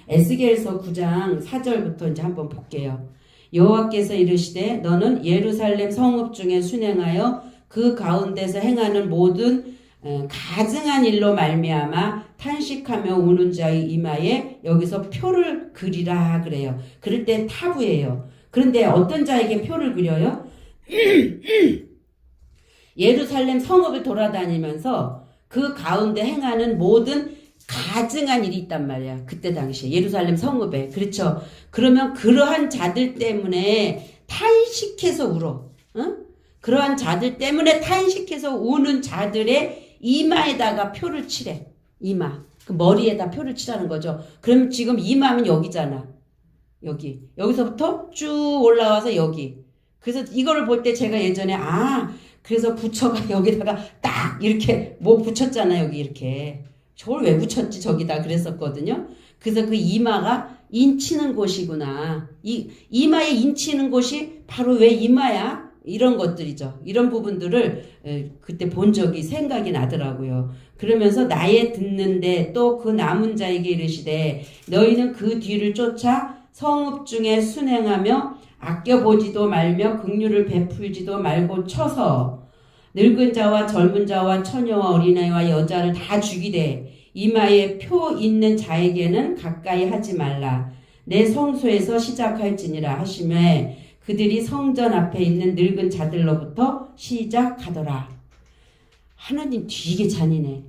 에스겔서 9장 4절부터 이제 한번 볼게요. 여호와께서 이르시되 너는 예루살렘 성읍 중에 순행하여 그 가운데서 행하는 모든 가증한 일로 말미암아 탄식하며 우는 자의 이마에 여기서 표를 그리라 그래요. 그럴 때 타부예요. 그런데 어떤 자에게 표를 그려요? 예루살렘 성읍을 돌아다니면서 그 가운데 행하는 모든 가증한 일이 있단 말이야. 그때 당시에 예루살렘 성읍에. 그렇죠. 그러면 그러한 자들 때문에 탄식해서 울어. 응? 그러한 자들 때문에 탄식해서 우는 자들의 이마에다가 표를 칠해. 이마. 그 머리에다 표를 치라는 거죠. 그럼 지금 이마면 여기잖아. 여기. 여기서부터 쭉 올라와서 여기. 그래서 이거를 볼 때 제가 예전에 그래서 부처가 여기다가 딱 이렇게 뭐 붙였잖아. 여기 이렇게. 저걸 왜 붙였지 저기다 그랬었거든요. 그래서 그 이마가 인치는 곳이구나. 이마에 인치는 곳이 바로 왜 이마야? 이런 것들이죠. 이런 부분들을 그때 본 적이 생각이 나더라고요. 그러면서 나의 듣는데 또 그 남은 자에게 이르시되 너희는 그 뒤를 쫓아 성읍 중에 순행하며 아껴보지도 말며 긍휼을 베풀지도 말고 쳐서 늙은 자와 젊은 자와 처녀와 어린아이와 여자를 다 죽이되 이마에 표 있는 자에게는 가까이 하지 말라. 내 성소에서 시작할지니라 하시매 그들이 성전 앞에 있는 늙은 자들로부터 시작하더라. 하나님 되게 잔인해.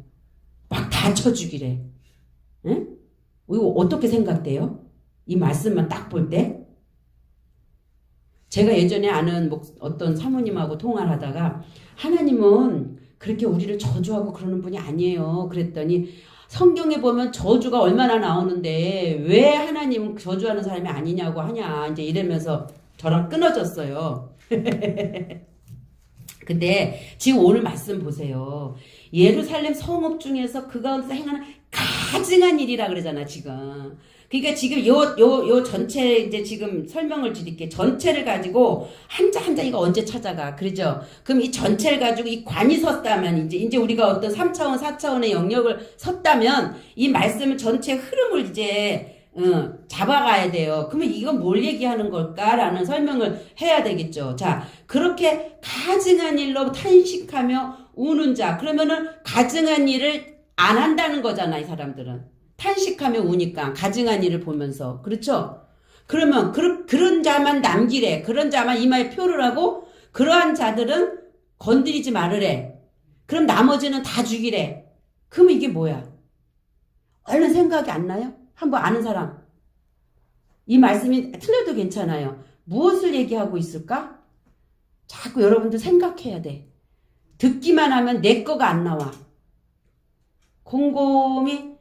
막 다 쳐 죽이래. 응? 이거 어떻게 생각돼요? 이 말씀만 딱 볼 때? 제가 예전에 아는 어떤 사모님하고 통화를 하다가 하나님은 그렇게 우리를 저주하고 그러는 분이 아니에요. 그랬더니 성경에 보면 저주가 얼마나 나오는데 왜 하나님은 저주하는 사람이 아니냐고 하냐. 이제 이러면서 저랑 끊어졌어요. 근데 지금 오늘 말씀 보세요. 예루살렘 성읍 중에서 그 가운데서 행하는 가증한 일이라 그러잖아, 지금. 그러니까 지금 요 전체 이제 지금 설명을 드릴게. 전체를 가지고 한자 한자 이거 언제 찾아가. 그러죠? 그럼 이 전체를 가지고 이 관이 섰다면 이제 우리가 어떤 3차원, 4차원의 영역을 섰다면 이 말씀을 전체 흐름을 이제 잡아가야 돼요. 그러면 이건 뭘 얘기하는 걸까라는 설명을 해야 되겠죠. 자, 그렇게 가증한 일로 탄식하며 우는 자. 그러면은 가증한 일을 안 한다는 거잖아, 이 사람들은. 탄식하며 우니까 가증한 일을 보면서. 그렇죠? 그러면 그런 자만 남기래. 그런 자만 이마에 표를 하고 그러한 자들은 건드리지 말으래. 그럼 나머지는 다 죽이래. 그럼 이게 뭐야? 얼른 생각이 안 나요? 한번 아는 사람. 이 말씀이 틀려도 괜찮아요. 무엇을 얘기하고 있을까? 자꾸 여러분들 생각해야 돼. 듣기만 하면 내 거가 안 나와. 곰곰이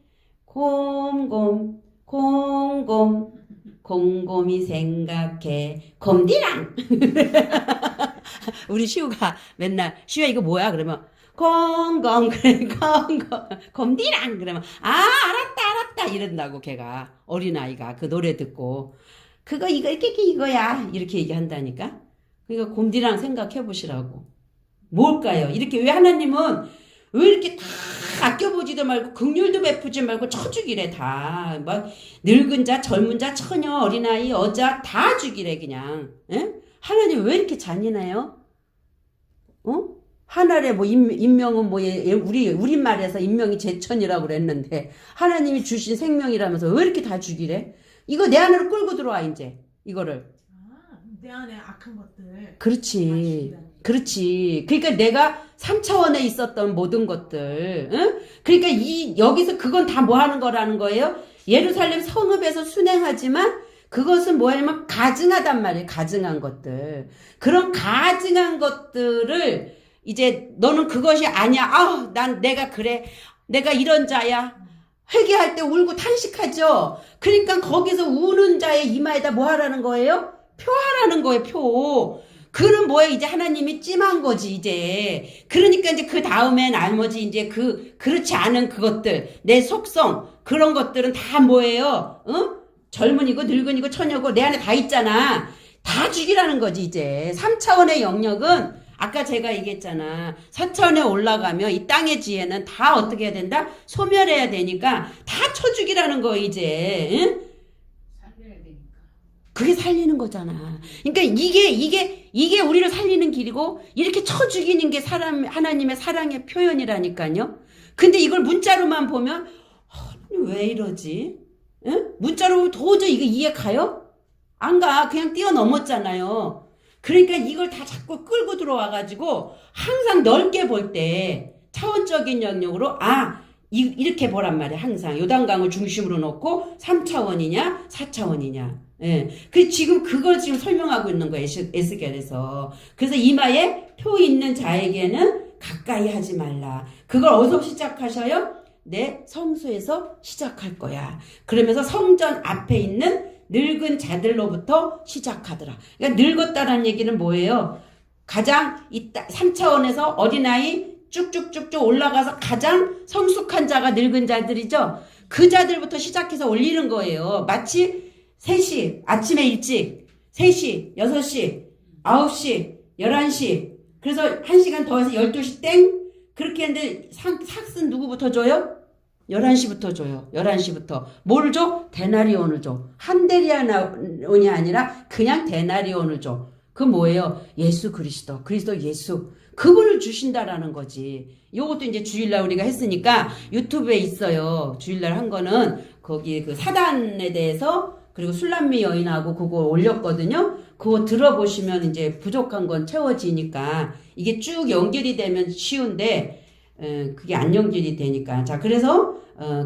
곰곰이 생각해 곰디랑 우리 시우가 맨날 시우야 이거 뭐야 그러면 곰곰 그래 곰디랑 그러면 알았다 이런다고 걔가 어린아이가 그 노래 듣고 그거 이거 이거야 이렇게 얘기한다니까. 그러니까 곰디랑 생각해 보시라고. 뭘까요? 이렇게 왜 하나님은 왜 이렇게 다 아껴보지도 말고 긍휼도 베푸지 말고 쳐주기래 다. 막 늙은 자, 젊은 자, 처녀, 어린아이, 여자 다 주기래 그냥. 에? 하나님 왜 이렇게 잔인해요? 어? 하늘의 뭐 인명은 뭐 우리말에서 인명이 제천이라고 그랬는데 하나님이 주신 생명이라면서 왜 이렇게 다 주기래? 이거 내 안으로 끌고 들어와 이제 이거를. 내 안에 악한 것들. 그렇지. 그렇지. 그러니까 내가 3차원에 있었던 모든 것들. 응? 그러니까 여기서 그건 다 뭐 하는 거라는 거예요? 예루살렘 성읍에서 순행하지만 그것은 뭐냐면 가증하단 말이에요. 가증한 것들. 그런 가증한 것들을 이제 너는 그것이 아니야. 아우, 내가 그래. 내가 이런 자야. 회개할 때 울고 탄식하죠. 그러니까 거기서 우는 자의 이마에다 뭐 하라는 거예요? 표하라는 거예요, 표. 그는 뭐예요? 이제 하나님이 찜한 거지, 이제. 그러니까 이제 그 다음에 나머지 이제 그렇지 않은 그것들, 내 속성, 그런 것들은 다 뭐예요? 젊은이고, 늙은이고, 처녀고, 내 안에 다 있잖아. 다 죽이라는 거지, 이제. 3차원의 영역은, 아까 제가 얘기했잖아. 4차원에 올라가면 이 땅의 지혜는 다 어떻게 해야 된다? 소멸해야 되니까, 다 쳐죽이라는 거, 이제. 응? 그게 살리는 거잖아. 그러니까 이게 우리를 살리는 길이고, 이렇게 쳐 죽이는 게 하나님의 사랑의 표현이라니까요. 근데 이걸 문자로만 보면, 왜 이러지? 응? 문자로 보면 도저히 이거 이해 가요? 안 가. 그냥 뛰어넘었잖아요. 그러니까 이걸 다 자꾸 끌고 들어와가지고, 항상 넓게 볼 때, 차원적인 영역으로, 이렇게 보란 말이야. 항상. 요단강을 중심으로 놓고, 3차원이냐, 4차원이냐. 예. 지금 그걸 지금 설명하고 있는 거예요. 에스겔에서. 그래서 이마에 표 있는 자에게는 가까이 하지 말라. 그걸 어디서 시작하셔요? 내 성소에서 시작할 거야. 그러면서 성전 앞에 있는 늙은 자들로부터 시작하더라. 그러니까 늙었다라는 얘기는 뭐예요? 가장 3차원에서 어린아이 쭉쭉쭉쭉 올라가서 가장 성숙한 자가 늙은 자들이죠. 그 자들부터 시작해서 올리는 거예요. 마치 3시, 아침에 일찍, 3시, 6시, 9시, 11시, 그래서 1시간 더 해서 12시 땡? 그렇게 했는데 삭슨 누구부터 줘요? 11시부터 줘요. 11시부터. 뭘 줘? 데나리온을 줘. 한 데나리온이 아니라 그냥 데나리온을 줘. 그 뭐예요? 예수 그리스도 예수. 그분을 주신다라는 거지. 요것도 이제 주일날 우리가 했으니까 유튜브에 있어요. 주일날 한 거는 거기 그 사단에 대해서 그리고 술람미 여인하고 그거 올렸거든요. 그거 들어보시면 이제 부족한 건 채워지니까 이게 쭉 연결이 되면 쉬운데 그게 안 연결이 되니까. 자, 그래서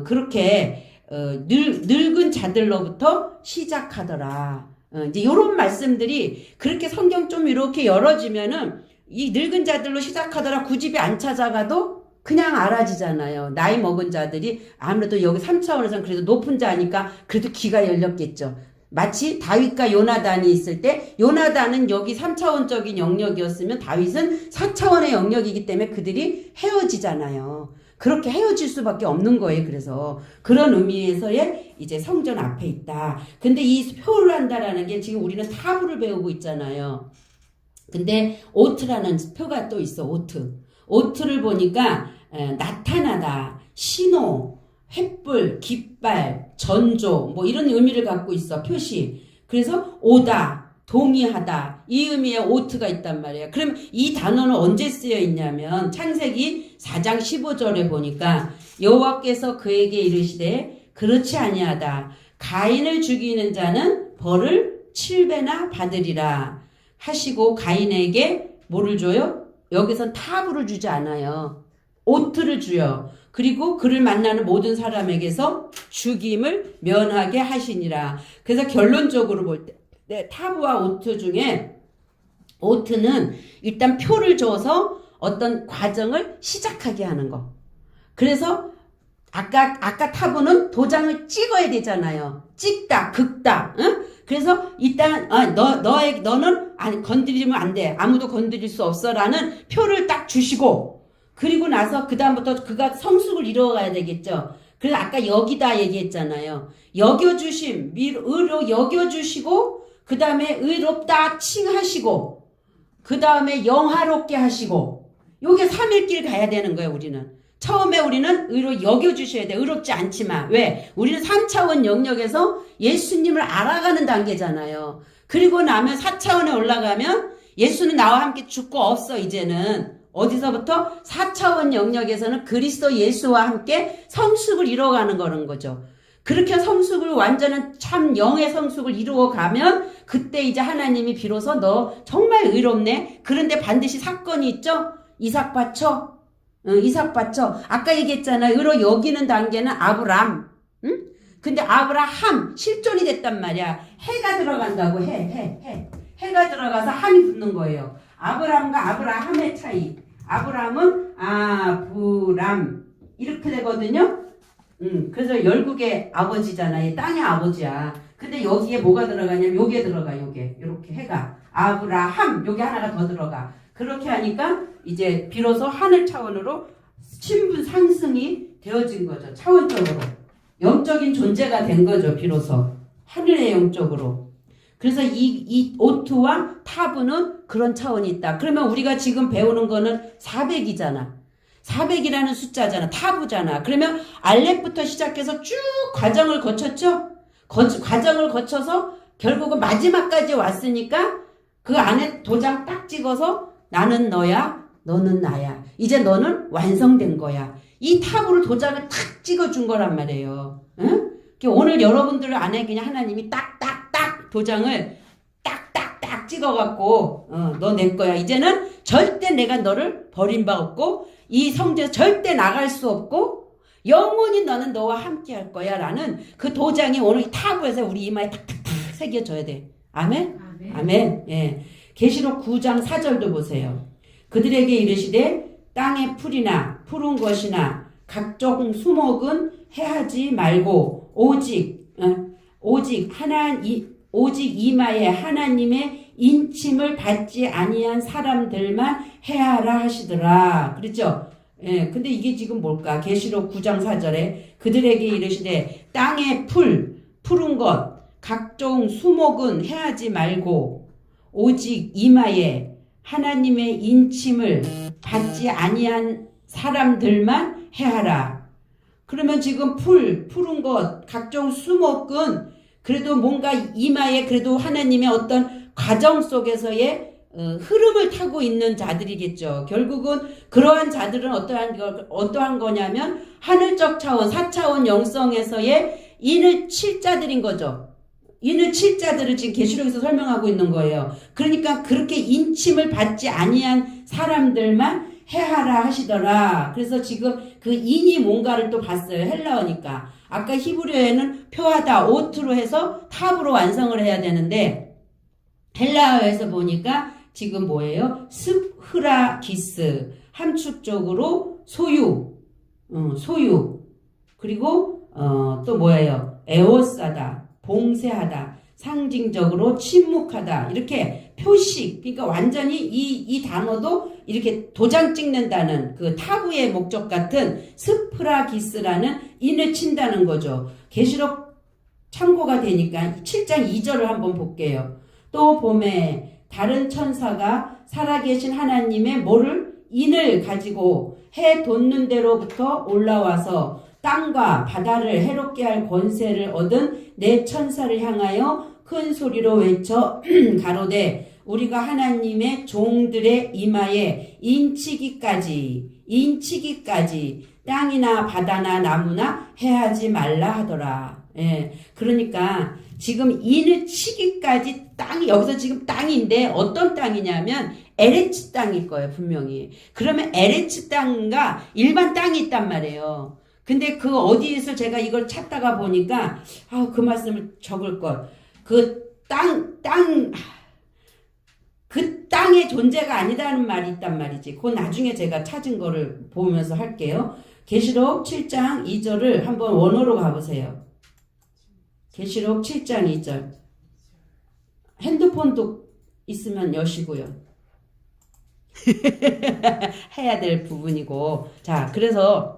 그렇게 늙은 자들로부터 시작하더라. 이제 요런 말씀들이 그렇게 성경 좀 이렇게 열어지면은 이 늙은 자들로 시작하더라 굳이 안 찾아가도 그냥 알아지잖아요. 나이 먹은 자들이 아무래도 여기 3차원에서는 그래도 높은 자니까 그래도 귀가 열렸겠죠. 마치 다윗과 요나단이 있을 때 요나단은 여기 3차원적인 영역이었으면 다윗은 4차원의 영역이기 때문에 그들이 헤어지잖아요. 그렇게 헤어질 수밖에 없는 거예요. 그래서 그런 의미에서의 이제 성전 앞에 있다. 근데 이 표를 한다라는 게 지금 우리는 타부를 배우고 있잖아요. 근데 오트라는 표가 또 있어. 오트를 보니까 나타나다, 신호, 횃불, 깃발, 전조 뭐 이런 의미를 갖고 있어. 표시. 그래서 오다, 동의하다 이 의미의 오트가 있단 말이에요. 그럼 이 단어는 언제 쓰여 있냐면 창세기 4장 15절에 보니까 여호와께서 그에게 이르시되 그렇지 아니하다. 가인을 죽이는 자는 벌을 7배나 받으리라 하시고 가인에게 뭐를 줘요? 여기선 타부를 주지 않아요. 오트를 주요. 그리고 그를 만나는 모든 사람에게서 죽임을 면하게 하시니라. 그래서 결론적으로 볼 때 타부와 오트 중에 오트는 일단 표를 줘서 어떤 과정을 시작하게 하는 거. 그래서 아까 타부는 도장을 찍어야 되잖아요. 찍다, 긁다. 응? 그래서 일단 너는 건드리면 안 돼. 아무도 건드릴 수 없어라는 표를 딱 주시고 그리고 나서 그 다음부터 그가 성숙을 이루어가야 되겠죠. 그래서 아까 여기다 얘기했잖아요. 여겨주심, 의로 여겨주시고 그 다음에 의롭다 칭하시고 그 다음에 영화롭게 하시고 요게 3일 길 가야 되는 거예요, 우리는. 처음에 우리는 의로 여겨주셔야 돼. 의롭지 않지만. 왜? 우리는 3차원 영역에서 예수님을 알아가는 단계잖아요. 그리고 나면 4차원에 올라가면 예수는 나와 함께 죽고 없어, 이제는. 어디서부터? 4차원 영역에서는 그리스도 예수와 함께 성숙을 이루어가는 거는 거죠. 그렇게 성숙을 완전한 참 영의 성숙을 이루어 가면 그때 이제 하나님이 비로소 너 정말 의롭네. 그런데 반드시 사건이 있죠. 이삭 바쳐. 이삭 바쳐. 아까 얘기했잖아요. 의로 여기는 단계는 아브람. 응? 근데 아브라함 실존이 됐단 말이야. 해가 들어간다고 해가 들어가서 함이 붙는 거예요. 아브람과 아브라함의 차이. 아브람은 아브람 이렇게 되거든요. 그래서 열국의 아버지잖아. 땅의 아버지야. 근데 여기에 뭐가 들어가냐면 요게 들어가. 요게 요렇게 해가 아브라함 요게 하나가 더 들어가. 그렇게 하니까 이제 비로소 하늘 차원으로 신분 상승이 되어진 거죠. 차원적으로 영적인 존재가 된 거죠. 비로소 하늘의 영적으로. 그래서 이 오투와 타부는 그런 차원이 있다. 그러면 우리가 지금 배우는 거는 400이잖아. 400이라는 숫자잖아. 타부잖아. 그러면 알렙부터 시작해서 쭉 과정을 거쳤죠? 과정을 거쳐서 결국은 마지막까지 왔으니까 그 안에 도장 딱 찍어서 나는 너야, 너는 나야. 이제 너는 완성된 거야. 이 타부를 도장을 탁 찍어준 거란 말이에요. 응? 오늘 여러분들 안에 그냥 하나님이 딱딱딱 도장을 딱딱딱 찍어갖고 너 내 거야. 이제는 절대 내가 너를 버린 바 없고 이 성전에서 절대 나갈 수 없고 영원히 너는 너와 함께 할 거야 라는 그 도장이 오늘 타부에서 우리 이마에 탁탁탁 새겨져야 돼. 아멘? 아멘. 예. 계시록 9장 4절도 보세요. 그들에게 이르시되 땅의 풀이나 푸른 것이나 각종 수목은 해하지 말고 오직 이마에 하나님의 인침을 받지 아니한 사람들만 해하라 하시더라. 그렇죠? 예. 근데 이게 지금 뭘까? 계시록 9장 4절에 그들에게 이르시되 땅의 푸른 것 각종 수목은 해하지 말고 오직 이마에 하나님의 인침을 받지 아니한 사람들만 해하라. 그러면 지금 푸른 것, 각종 수목은 그래도 뭔가 이마에 그래도 하나님의 어떤 과정 속에서의 흐름을 타고 있는 자들이겠죠. 결국은 그러한 자들은 어떠한 거냐면 하늘적 차원, 4차원 영성에서의 인을 칠 자들인 거죠. 인을 칠 자들을 지금 계시록에서 설명하고 있는 거예요. 그러니까 그렇게 인침을 받지 아니한 사람들만 해하라 하시더라. 그래서 지금 그 인이 뭔가를 또 봤어요. 헬라어니까. 아까 히브리어에는 표하다, 오트로 해서 탑으로 완성을 해야 되는데 헬라어에서 보니까 지금 뭐예요? 스프라기스, 함축적으로 소유. 그리고 또 뭐예요? 에오싸다, 봉쇄하다, 상징적으로 침묵하다. 이렇게 표식, 그러니까 완전히 이 단어도 이렇게 도장 찍는다는 그 타부의 목적 같은 스프라기스라는 인을 친다는 거죠. 계시록 참고가 되니까 7장 2절을 한번 볼게요. 또 봄에 다른 천사가 살아계신 하나님의 인을 가지고 해 돋는 데로부터 올라와서 땅과 바다를 해롭게 할 권세를 얻은 네 천사를 향하여 큰 소리로 외쳐 가로되 우리가 하나님의 종들의 이마에 인치기까지 땅이나 바다나 나무나 해하지 말라 하더라. 예. 그러니까 지금 인을 치기까지 땅이 여기서 지금 땅인데 어떤 땅이냐면 에레츠 땅일 거예요. 분명히. 그러면 에레츠 땅과 일반 땅이 있단 말이에요. 근데 그 어디에서 제가 이걸 찾다가 보니까 그 말씀을 적을 걸. 그 땅의 존재가 아니다는 말이 있단 말이지. 그건 나중에 제가 찾은 거를 보면서 할게요. 계시록 7장 2절을 한번 원어로 가보세요. 계시록 7장 2절. 핸드폰도 있으면 여시고요. 해야 될 부분이고. 자, 그래서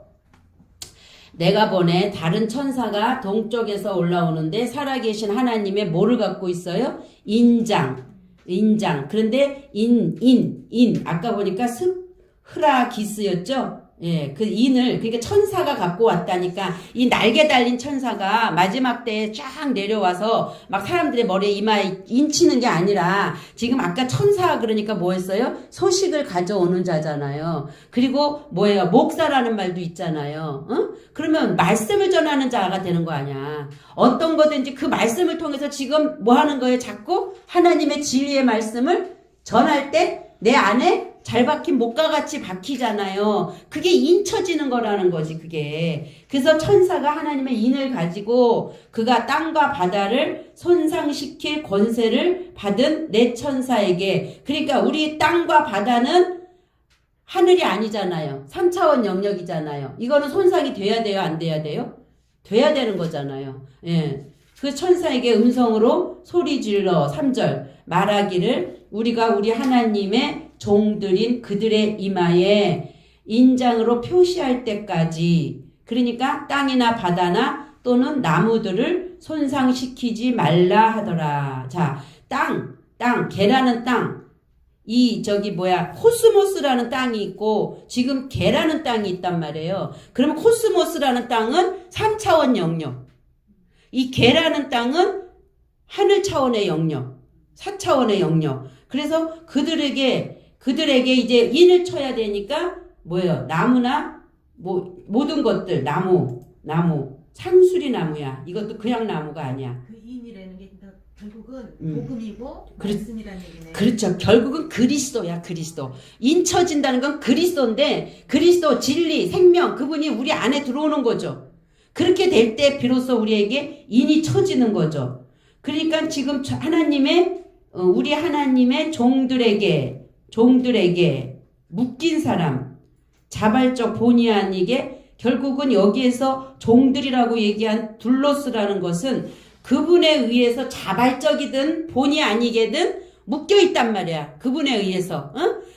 내가 보내 다른 천사가 동쪽에서 올라오는데 살아계신 하나님의 뭐를 갖고 있어요? 인장. 그런데 아까 보니까 흐라기스였죠? 예, 그 인을, 그러니까 천사가 갖고 왔다니까, 이 날개 달린 천사가 마지막 때에 쫙 내려와서 막 사람들의 머리에 이마에 인치는 게 아니라, 지금 아까 천사 그러니까 뭐 했어요? 소식을 가져오는 자잖아요. 그리고 뭐예요? 목사라는 말도 있잖아요. 그러면 말씀을 전하는 자가 되는 거 아니야. 어떤 거든지 그 말씀을 통해서 지금 뭐 하는 거예요? 자꾸 하나님의 진리의 말씀을 전할 때 내 안에 잘 박힌 목과 같이 박히잖아요. 그게 인쳐지는 거라는 거지, 그게. 그래서 천사가 하나님의 인을 가지고 그가 땅과 바다를 손상시킬 권세를 받은 내 천사에게. 그러니까 우리 땅과 바다는 하늘이 아니잖아요. 3차원 영역이잖아요. 이거는 손상이 돼야 돼요? 안 돼야 돼요? 돼야 되는 거잖아요. 예. 그 천사에게 음성으로 소리 질러 3절 말하기를 우리가 우리 하나님의 종들인 그들의 이마에 인장으로 표시할 때까지 그러니까 땅이나 바다나 또는 나무들을 손상시키지 말라 하더라. 자, 땅, 개라는 땅. 코스모스라는 땅이 있고 지금 개라는 땅이 있단 말이에요. 그러면 코스모스라는 땅은 3차원 영역. 이 개라는 땅은 하늘 차원의 영역, 4차원의 영역. 그래서 그들에게 이제 인을 쳐야 되니까 뭐예요? 나무나 모든 것들 나무, 상수리 나무야. 이것도 그냥 나무가 아니야. 그 인이라는 게 결국은 복음이고 말씀이라는 얘기네. 그렇죠. 결국은 그리스도야, 그리스도. 인쳐진다는 건 그리스도인데 그리스도 진리, 생명 그분이 우리 안에 들어오는 거죠. 그렇게 될 때 비로소 우리에게 인이 쳐지는 거죠. 그러니까 지금 우리 하나님의 종들에게 묶인 사람, 자발적 본의 아니게 결국은 여기에서 종들이라고 얘기한 둘로스라는 것은 그분에 의해서 자발적이든 본의 아니게든 묶여 있단 말이야. 그분에 의해서.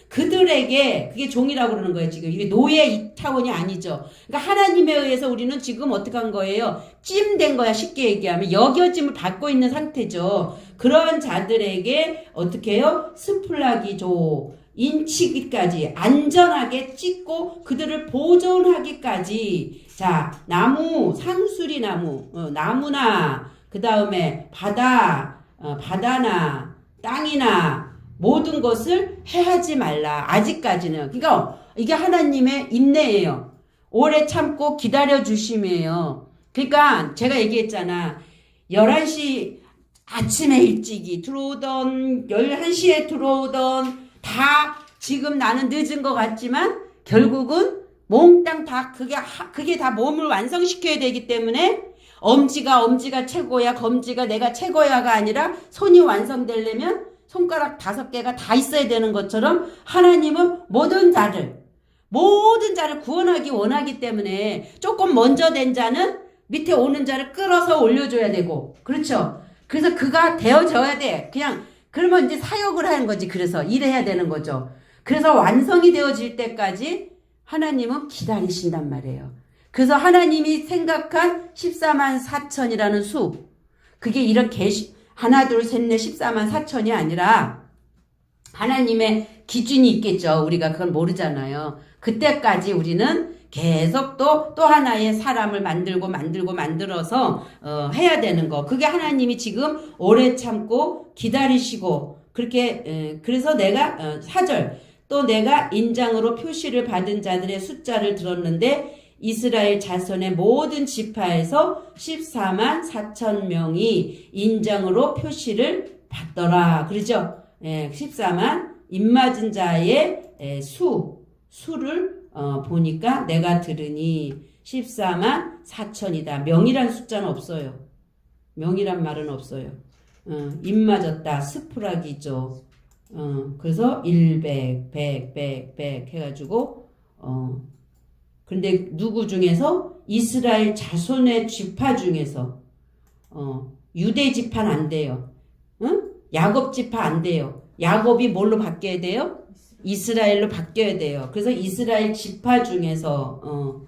그들에게 그게 종이라고 그러는 거예요. 지금 이게 노예 차원이 아니죠. 그러니까 하나님에 의해서 우리는 지금 어떻게 한 거예요? 찜된 거야. 쉽게 얘기하면 여겨짐을 받고 있는 상태죠. 그런 자들에게 어떻게 해요? 스플라기조 인치기까지 안전하게 찍고 그들을 보존하기까지. 자, 나무, 상수리 나무, 나무나 그 다음에 바다나 땅이나 모든 것을 해하지 말라. 아직까지는. 그러니까 이게 하나님의 인내예요. 오래 참고 기다려 주심이에요. 그러니까 제가 얘기했잖아. 11시 아침에 일찍이 들어오던 11시에 들어오던 다 지금 나는 늦은 것 같지만 결국은 몽땅 다 그게 다 몸을 완성시켜야 되기 때문에 엄지가 최고야, 검지가 내가 최고야가 아니라 손이 완성되려면 손가락 5개가 다 있어야 되는 것처럼 하나님은 모든 자를 구원하기 원하기 때문에 조금 먼저 된 자는 밑에 오는 자를 끌어서 올려줘야 되고, 그렇죠? 그래서 그가 되어져야 돼. 그러면 이제 사역을 하는 거지. 그래서 일해야 되는 거죠. 그래서 완성이 되어질 때까지 하나님은 기다리신단 말이에요. 그래서 하나님이 생각한 14만 4천이라는 수, 그게 이런 하나, 둘, 셋, 넷, 14만 4천이 아니라 하나님의 기준이 있겠죠. 우리가 그걸 모르잖아요. 그때까지 우리는 계속 또 하나의 사람을 만들어서 해야 되는 거. 그게 하나님이 지금 오래 참고 기다리시고 그렇게 그래서 내가 4절 또 내가 인장으로 표시를 받은 자들의 숫자를 들었는데 이스라엘 자손의 모든 지파에서 14만 4천 명이 인장으로 표시를 받더라. 그러죠? 14만 입맞은 자의 수를 보니까 내가 들으니 14만 4천이다. 명이란 숫자는 없어요. 명이란 말은 없어요. 입맞았다. 스프라기죠. 그래서 100, 100 해가지고 근데 누구 중에서 이스라엘 자손의 지파 중에서 유대 지파는 안 돼요. 야곱 지파 안 돼요. 야곱이 뭘로 바뀌어야 돼요? 이스라엘로 바뀌어야 돼요. 그래서 이스라엘 지파 중에서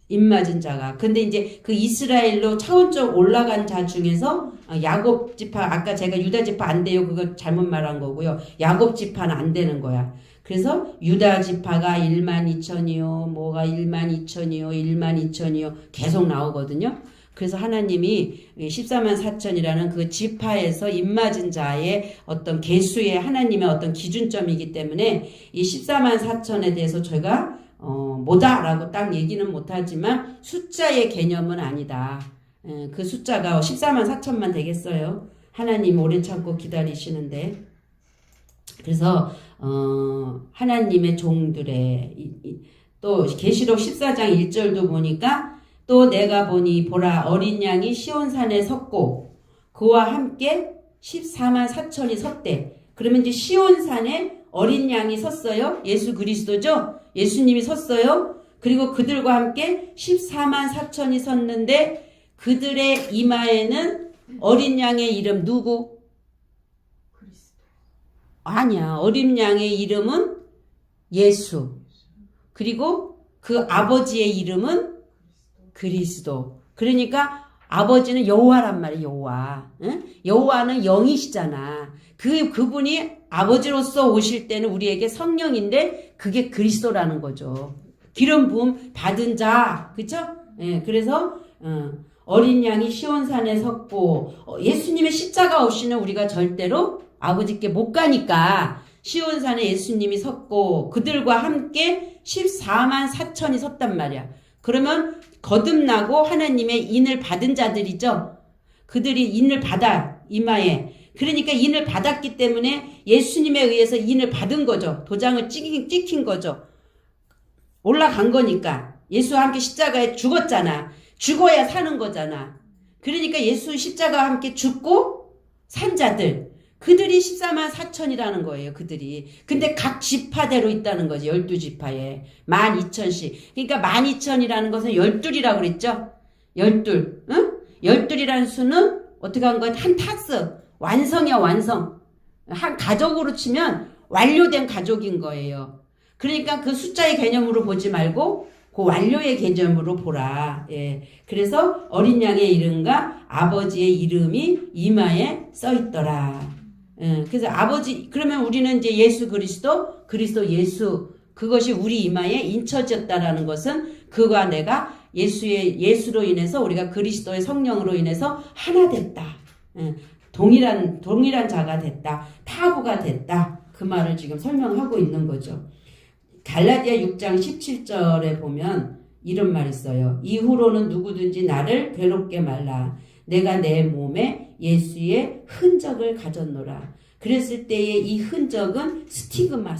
입맞은 자가. 근데 이제 그 이스라엘로 차원적 올라간 자 중에서 야곱 지파, 아까 제가 유다 지파 안 돼요. 그거 잘못 말한 거고요. 야곱 지파는 안 되는 거야. 그래서 유다 지파가 12,000이요, 뭐가 12,000이요, 12,000이요 계속 나오거든요. 그래서 하나님이 144,000이라는 그 지파에서 입맞은 자의 어떤 개수의 하나님의 어떤 기준점이기 때문에 이 144,000에 대해서 제가 뭐다라고 딱 얘기는 못하지만 숫자의 개념은 아니다. 그 숫자가 144,000만 되겠어요. 하나님 오래 참고 기다리시는데. 그래서 하나님의 종들의 또 계시록 14장 1절도 보니까 또 내가 보니 보라 어린 양이 시온산에 섰고 그와 함께 144,000이 섰대. 그러면 이제 시온산에 어린 양이 섰어요. 예수 그리스도죠. 예수님이 섰어요. 그리고 그들과 함께 144,000이 섰는데 그들의 이마에는 어린 양의 이름 누구? 그리스도. 아니야. 어린 양의 이름은 예수. 그리고 그 아버지의 이름은 그리스도. 그러니까 아버지는 여호와란 말이에요. 여호와. 응? 여호와는 영이시잖아. 그분이 아버지로서 오실 때는 우리에게 성령인데 그게 그리스도라는 거죠. 기름 부음 받은 자. 그쵸? 예, 그래서 어린 양이 시온산에 섰고 예수님의 십자가 없이는 우리가 절대로 아버지께 못 가니까 시온산에 예수님이 섰고 그들과 함께 144,000이 섰단 말이야. 그러면 거듭나고 하나님의 인을 받은 자들이죠. 그들이 인을 받아 이마에. 그러니까 인을 받았기 때문에 예수님에 의해서 인을 받은 거죠. 도장을 찍힌 거죠. 올라간 거니까. 예수와 함께 십자가에 죽었잖아. 죽어야 사는 거잖아. 그러니까 예수 십자가와 함께 죽고 산 자들. 그들이 144,000이라는 거예요. 그들이. 근데 각 지파대로 있다는 거지. 12지파에. 12,000씩. 그러니까 12,000이라는 것은 12이라고 그랬죠. 12. 응? 12이라는 수는 어떻게 한 거야? 한 타스. 완성이야, 완성. 한 가족으로 치면 완료된 가족인 거예요. 그러니까 그 숫자의 개념으로 보지 말고 그 완료의 개념으로 보라. 예. 그래서 어린 양의 이름과 아버지의 이름이 이마에 써 있더라. 예. 그래서 아버지, 그러면 우리는 이제 예수 그리스도 예수, 그것이 우리 이마에 인쳐졌다라는 것은 그가 내가 예수로 인해서 우리가 그리스도의 성령으로 인해서 하나 됐다. 예. 동일한 자가 됐다. 타구가 됐다. 그 말을 지금 설명하고 있는 거죠. 갈라디아 6장 17절에 보면 이런 말이 있어요. 이후로는 누구든지 나를 괴롭게 말라. 내가 내 몸에 예수의 흔적을 가졌노라. 그랬을 때의 이 흔적은 스티그마.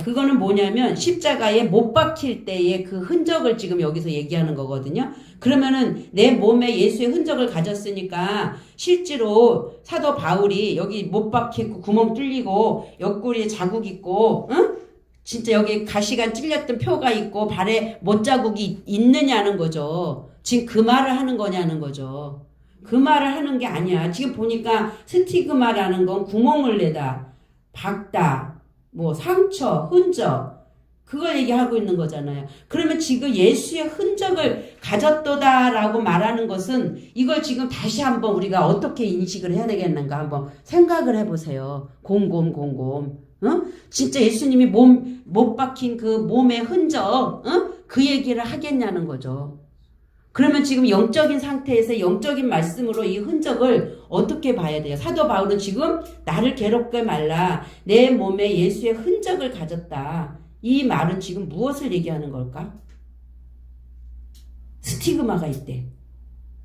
그거는 뭐냐면 십자가에 못 박힐 때의 그 흔적을 지금 여기서 얘기하는 거거든요. 그러면은 내 몸에 예수의 흔적을 가졌으니까 실제로 사도 바울이 여기 못 박히고 구멍 뚫리고 옆구리에 자국 있고, 응? 진짜 여기 가시관 찔렸던 표가 있고 발에 못자국이 있느냐는 거죠. 지금 그 말을 하는 거냐는 거죠. 그 말을 하는 게 아니야. 지금 보니까 스티그마라는 건 구멍을 내다, 박다, 뭐 상처, 흔적, 그걸 얘기하고 있는 거잖아요. 그러면 지금 예수의 흔적을 가졌도다라고 말하는 것은 이걸 지금 다시 한번 우리가 어떻게 인식을 해야 되겠는가 한번 생각을 해보세요. 곰곰. 진짜 예수님이 못 박힌 그 몸의 흔적, 그 얘기를 하겠냐는 거죠. 그러면 지금 영적인 상태에서 영적인 말씀으로 이 흔적을 어떻게 봐야 돼요? 사도 바울은 지금 나를 괴롭게 말라. 내 몸에 예수의 흔적을 가졌다. 이 말은 지금 무엇을 얘기하는 걸까? 스티그마가 있대.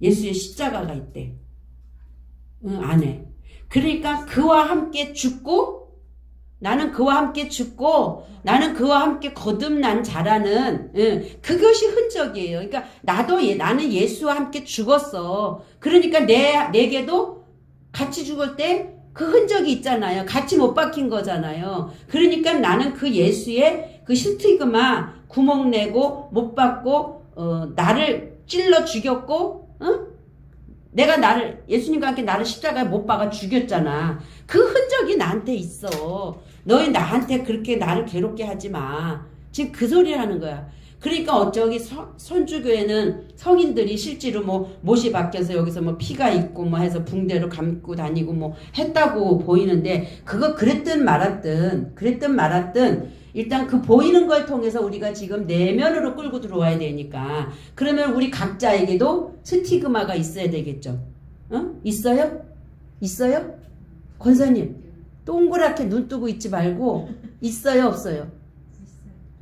예수의 십자가가 있대. 안에. 그러니까 그와 함께 죽고 나는 그와 함께 거듭난 자라는 그것이 흔적이에요. 그러니까 나는 예수와 함께 죽었어. 그러니까 내게도 같이 죽을 때 그 흔적이 있잖아요. 같이 못 박힌 거잖아요. 그러니까 나는 그 예수의 그 스티그마 구멍 내고 못 박고 나를 찔러 죽였고 내가 예수님과 함께 나를 십자가에 못 박아 죽였잖아. 그 흔적이 나한테 있어. 너희 나한테 그렇게 나를 괴롭게 하지 마. 지금 그 소리를 하는 거야. 그러니까 어쩌기 선주교회는 성인들이 실제로 뭐 못이 박혀서 여기서 뭐 피가 있고 뭐 해서 붕대로 감고 다니고 뭐 했다고 보이는데 그거 그랬든 말았든 일단 그 보이는 걸 통해서 우리가 지금 내면으로 끌고 들어와야 되니까 그러면 우리 각자에게도 스티그마가 있어야 되겠죠. 있어요? 있어요? 권사님 동그랗게 눈 뜨고 있지 말고 있어요 없어요?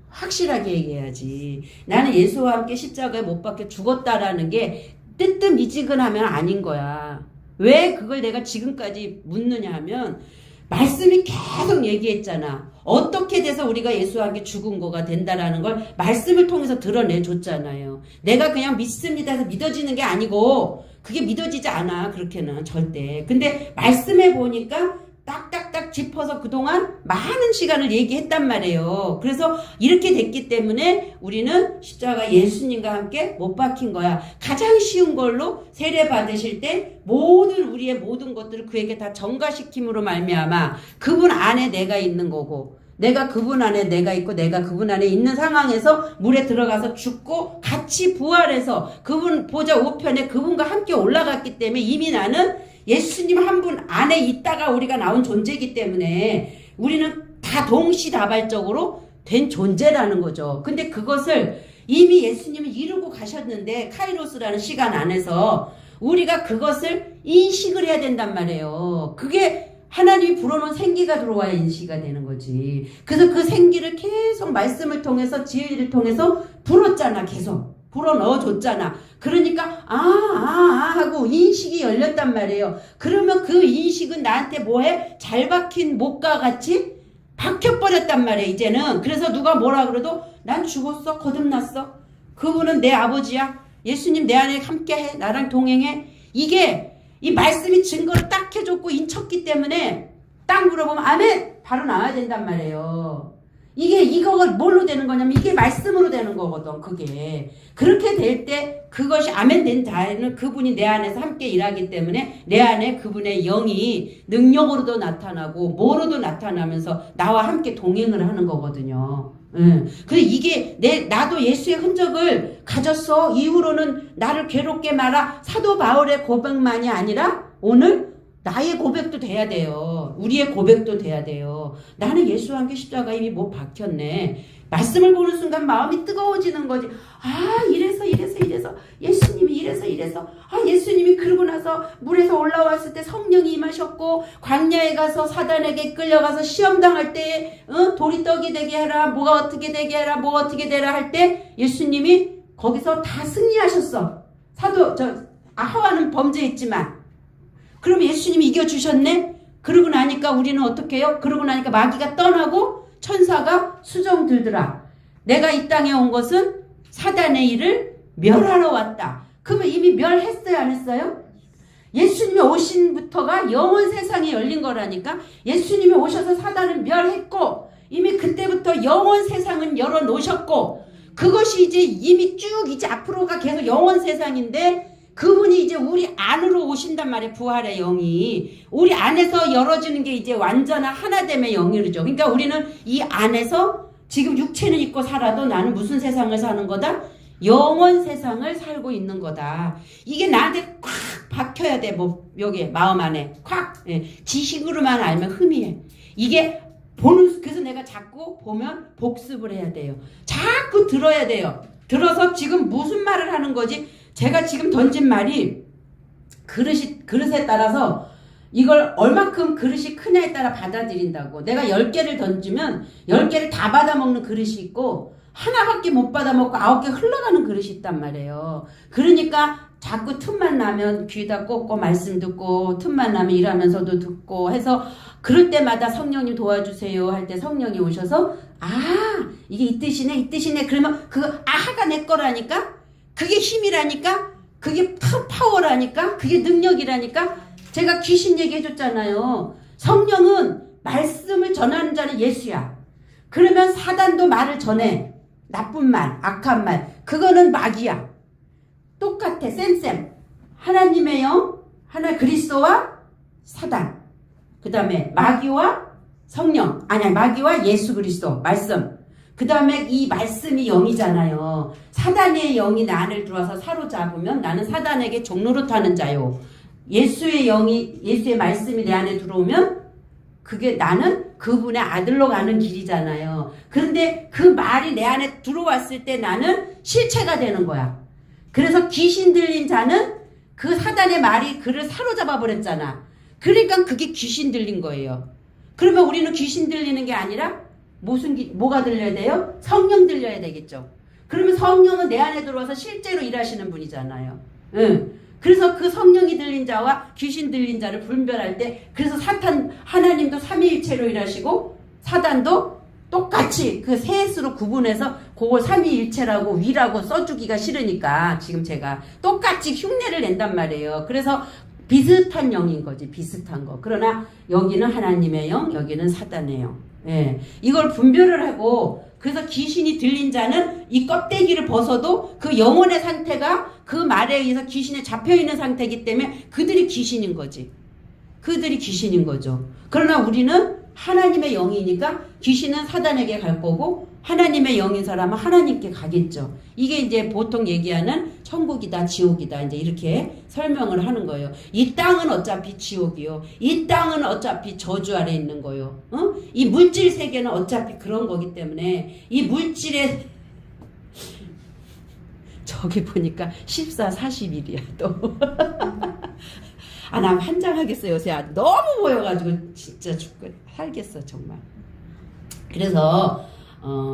확실하게 얘기해야지. 나는 예수와 함께 십자가에 못 박혀 죽었다라는 게 뜨뜻미지근하면 아닌 거야. 왜 그걸 내가 지금까지 묻느냐 하면 말씀이 계속 얘기했잖아. 어떻게 돼서 우리가 예수와 함께 죽은 거가 된다라는 걸 말씀을 통해서 드러내줬잖아요. 내가 그냥 믿습니다 해서 믿어지는 게 아니고 그게 믿어지지 않아. 그렇게는 절대. 근데 말씀해 보니까 딱딱딱 짚어서 그동안 많은 시간을 얘기했단 말이에요. 그래서 이렇게 됐기 때문에 우리는 십자가 예수님과 함께 못 박힌 거야. 가장 쉬운 걸로 세례 받으실 때 모든 우리의 모든 것들을 그에게 다 전가시킴으로 말미암아 그분 안에 내가 있는 거고 내가 그분 안에 내가 있고 내가 그분 안에 있는 상황에서 물에 들어가서 죽고 같이 부활해서 그분 보좌 우편에 그분과 함께 올라갔기 때문에 이미 나는 예수님 한 분 안에 있다가 우리가 나온 존재이기 때문에 우리는 다 동시다발적으로 된 존재라는 거죠. 근데 그것을 이미 예수님은 이루고 가셨는데 카이로스라는 시간 안에서 우리가 그것을 인식을 해야 된단 말이에요. 그게 하나님이 불어넣은 생기가 들어와야 인식이 되는 거지. 그래서 그 생기를 계속 말씀을 통해서 지혜를 통해서 불었잖아. 계속 불어넣어줬잖아. 그러니까 하고 인식이 열렸단 말이에요. 그러면 그 인식은 나한테 뭐해? 잘 박힌 목과 같이 박혀버렸단 말이에요. 이제는. 그래서 누가 뭐라 그래도 난 죽었어. 거듭났어. 그분은 내 아버지야. 예수님 내 안에 함께해. 나랑 동행해. 이게 이 말씀이 증거를 딱 해줬고 인쳤기 때문에 딱 물어보면 아멘! 바로 나와야 된단 말이에요. 이거가 뭘로 되는 거냐면 이게 말씀으로 되는 거거든. 그게 그렇게 될 때 그것이 아멘 된 자에는 그분이 내 안에서 함께 일하기 때문에 내 안에 그분의 영이 능력으로도 나타나고 뭐로도 나타나면서 나와 함께 동행을 하는 거거든요. 그래 이게 나도 예수의 흔적을 가졌어. 이후로는 나를 괴롭게 말아. 사도 바울의 고백만이 아니라 오늘 나의 고백도 돼야 돼요. 우리의 고백도 돼야 돼요. 나는 예수와 함께 십자가 이미 못 박혔네. 말씀을 보는 순간 마음이 뜨거워지는 거지. 이래서 예수님이 이래서 예수님이 그러고 나서 물에서 올라왔을 때 성령이 임하셨고 광야에 가서 사단에게 끌려가서 시험당할 때 돌이 떡이 되게 해라. 뭐가 어떻게 되게 해라. 뭐 어떻게 되라 할 때 예수님이 거기서 다 승리하셨어. 하와는 범죄했지만 그럼 예수님이 이겨주셨네? 그러고 나니까 우리는 어떻게 해요? 그러고 나니까 마귀가 떠나고 천사가 수정 들더라. 내가 이 땅에 온 것은 사단의 일을 멸하러 왔다. 그러면 이미 멸했어요? 안 했어요? 예수님이 오신부터가 영원 세상이 열린 거라니까. 예수님이 오셔서 사단을 멸했고 이미 그때부터 영원 세상은 열어놓으셨고 그것이 이제 이미 쭉 이제 앞으로가 계속 영원 세상인데 그분이 이제 우리 안으로 오신단 말이에요. 부활의 영이 우리 안에서 열어지는 게 이제 완전한 하나됨의 영이죠. 그러니까 우리는 이 안에서 지금 육체는 있고 살아도 나는 무슨 세상을 사는 거다? 영원 세상을 살고 있는 거다. 이게 나한테 콱 박혀야 돼. 여기 마음 안에 콱. 지식으로만 알면 흠이해. 이게 그래서 내가 자꾸 보면 복습을 해야 돼요. 자꾸 들어야 돼요. 들어서 지금 무슨 말을 하는 거지? 제가 지금 던진 말이 그릇에 따라서 이걸 얼마큼 그릇이 크냐에 따라 받아들인다고. 내가 10개를 던지면 10개를 다 받아먹는 그릇이 있고 하나밖에 못 받아먹고 9개 흘러가는 그릇이 있단 말이에요. 그러니까 자꾸 틈만 나면 귀에다 꽂고 말씀 듣고 틈만 나면 일하면서도 듣고 해서 그럴 때마다 성령님 도와주세요 할 때 성령이 오셔서 이게 이 뜻이네 그러면 그 아하가 내 거라니까 그게 힘이라니까 그게 파워라니까 그게 능력이라니까. 제가 귀신 얘기해줬잖아요. 성령은 말씀을 전하는 자는 예수야. 그러면 사단도 말을 전해. 나쁜 말, 악한 말. 그거는 마귀야. 똑같아. 쌤. 하나님의 영, 그리스도와 사단. 그 다음에 마귀와 성령. 마귀와 예수 그리스도. 말씀. 그 다음에 이 말씀이 영이잖아요. 사단의 영이 내 안을 들어와서 사로잡으면 나는 사단에게 종노릇하는 자요. 예수의 말씀이 내 안에 들어오면 그게 나는 그분의 아들로 가는 길이잖아요. 그런데 그 말이 내 안에 들어왔을 때 나는 실체가 되는 거야. 그래서 귀신 들린 자는 그 사단의 말이 그를 사로잡아 버렸잖아. 그러니까 그게 귀신 들린 거예요. 그러면 우리는 귀신 들리는 게 아니라 뭐가 들려야 돼요? 성령 들려야 되겠죠. 그러면 성령은 내 안에 들어와서 실제로 일하시는 분이잖아요. 응. 그래서 그 성령이 들린 자와 귀신 들린 자를 분별할 때, 그래서 하나님도 삼위일체로 일하시고 사단도 똑같이 그 셋으로 구분해서 그걸 삼위일체라고 위라고 써주기가 싫으니까 지금 제가 똑같이 흉내를 낸단 말이에요. 그래서 비슷한 영인 거지, 비슷한 거. 그러나 여기는 하나님의 영, 여기는 사단의 영. 예. 이걸 분별을 하고, 그래서 귀신이 들린 자는 이 껍데기를 벗어도 그 영혼의 상태가 그 말에 의해서 귀신에 잡혀있는 상태이기 때문에 그들이 귀신인 거지. 그들이 귀신인 거죠. 그러나 우리는 하나님의 영이니까 귀신은 사단에게 갈 거고 하나님의 영인 사람은 하나님께 가겠죠. 이게 이제 보통 얘기하는 천국이다, 지옥이다, 이제 이렇게 설명을 하는 거예요. 이 땅은 어차피 지옥이요. 이 땅은 어차피 저주 아래 있는 거요. 이 물질 세계는 어차피 그런 거기 때문에 이 물질의 저기 보니까 14, 40일이야 또. 아, 나 환장하겠어요. 요새 너무 보여가지고 진짜 죽고 살겠어 정말. 그래서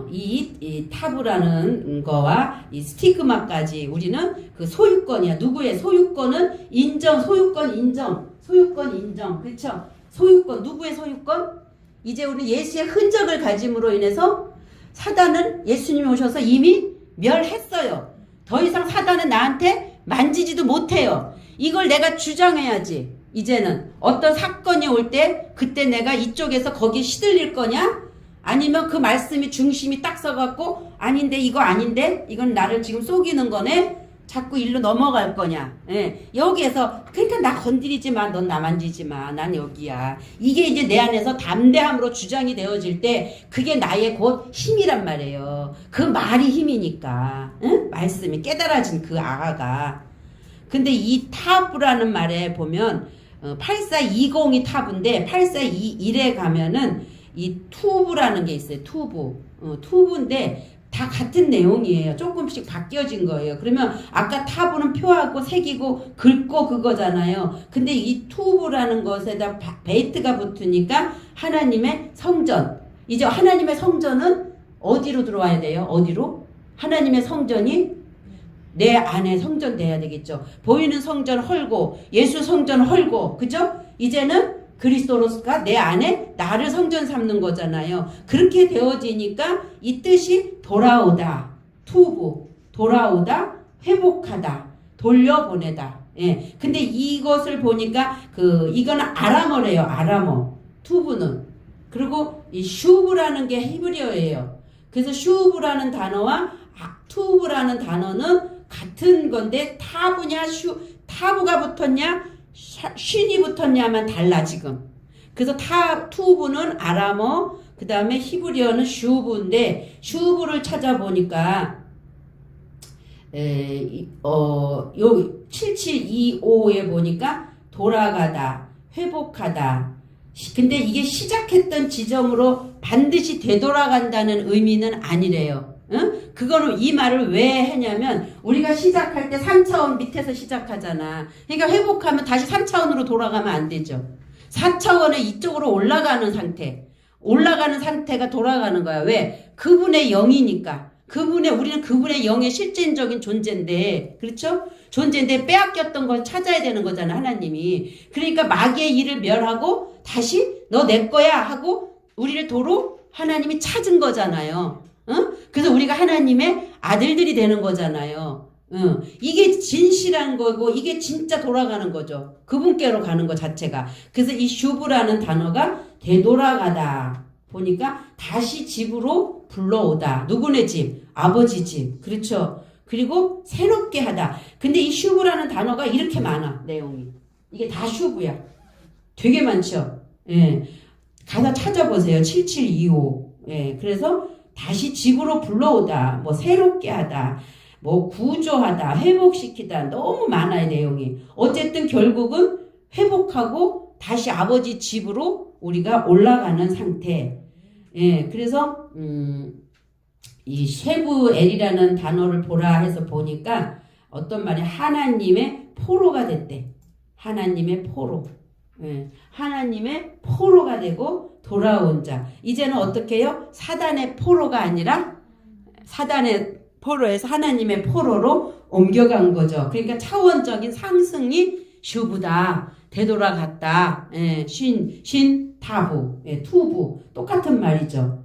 이 타부라는 거와 이 스티그마까지 우리는 그 소유권이야. 누구의 소유권은 인정, 소유권 인정, 그렇죠? 소유권, 누구의 소유권? 이제 우리 예수의 흔적을 가짐으로 인해서 사단은 예수님이 오셔서 이미 멸했어요. 더 이상 사단은 나한테 만지지도 못해요. 이걸 내가 주장해야지. 이제는 어떤 사건이 올 때 그때 내가 이쪽에서 거기에 시들릴 거냐? 아니면 그 말씀이 중심이 딱 서갖고 아닌데 이거 아닌데 이건 나를 지금 속이는 거네? 자꾸 일로 넘어갈 거냐? 예. 여기에서 그러니까 나 건드리지 마, 넌 나 만지지 마, 난 여기야. 이게 이제 내 안에서 담대함으로 주장이 되어질 때 그게 나의 곧 힘이란 말이에요. 그 말이 힘이니까. 응? 말씀이 깨달아진 그 아가가. 근데 이 타부라는 말에 보면 8420이 타부인데 8421에 가면은 이 투부라는 게 있어요. 투부인데 다 같은 내용이에요. 조금씩 바뀌어진 거예요. 그러면 아까 타부는 표하고 색이고 긁고 그거잖아요. 근데 이 투부라는 것에다 베이트가 붙으니까 하나님의 성전. 이제 하나님의 성전은 어디로 들어와야 돼요? 어디로? 하나님의 성전이 내 안에 성전 돼야 되겠죠. 보이는 성전 헐고 예수 성전 헐고 그죠? 이제는 그리스도로가 내 안에 나를 성전 삼는 거잖아요. 그렇게 되어지니까 이 뜻이 돌아오다, 투부, 돌아오다, 회복하다, 돌려보내다. 예. 근데 이것을 보니까 이거는 아람어래요. 아람어. 투부는. 그리고 이 슈브라는 게 히브리어예요. 그래서 슈브라는 단어와 투부라는 단어는 같은 건데 타부가 붙었냐? 쉰이 붙었냐만 달라 지금. 그래서 투부는 아람어, 그 다음에 히브리어는 슈브인데 슈브를 찾아보니까 요 7725에 보니까 돌아가다, 회복하다. 근데 이게 시작했던 지점으로 반드시 되돌아간다는 의미는 아니래요. 응? 그거는 이 말을 왜 했냐면 우리가 시작할 때 3차원 밑에서 시작하잖아. 그러니까 회복하면 다시 3차원으로 돌아가면 안 되죠. 4차원에 이쪽으로 올라가는 상태가 돌아가는 거야. 왜? 그분의 영이니까. 우리는 그분의 영의 실질적인 존재인데, 그렇죠? 존재인데 빼앗겼던 걸 찾아야 되는 거잖아, 하나님이. 그러니까 마귀의 일을 멸하고 다시 너 내 거야 하고 우리를 도로 하나님이 찾은 거잖아요. 응? 그래서 우리가 하나님의 아들들이 되는 거잖아요. 응. 이게 진실한 거고 이게 진짜 돌아가는 거죠. 그분께로 가는 것 자체가. 그래서 이 슈브라는 단어가 되돌아가다 보니까 다시 집으로 불러오다. 누구네 집? 아버지 집. 그렇죠. 그리고 새롭게 하다. 근데 이 슈브라는 단어가 이렇게 많아. 내용이. 이게 다 슈브야. 되게 많죠. 예. 가서 찾아보세요. 7725. 예. 그래서 다시 집으로 불러오다, 뭐 새롭게 하다, 뭐 구조하다, 회복시키다, 너무 많아요, 내용이. 어쨌든 결국은 회복하고 다시 아버지 집으로 우리가 올라가는 상태. 예, 그래서 이 쉐부엘이라는 단어를 보라 해서 보니까 어떤 말이 하나님의 포로가 됐대. 하나님의 포로. 예, 하나님의 포로가 되고 돌아온 자. 이제는 어떻게 해요? 사단의 포로가 아니라 사단의 포로에서 하나님의 포로로 옮겨간 거죠. 그러니까 차원적인 상승이 슈브다. 되돌아갔다. 예, 타부, 예, 투부. 똑같은 말이죠.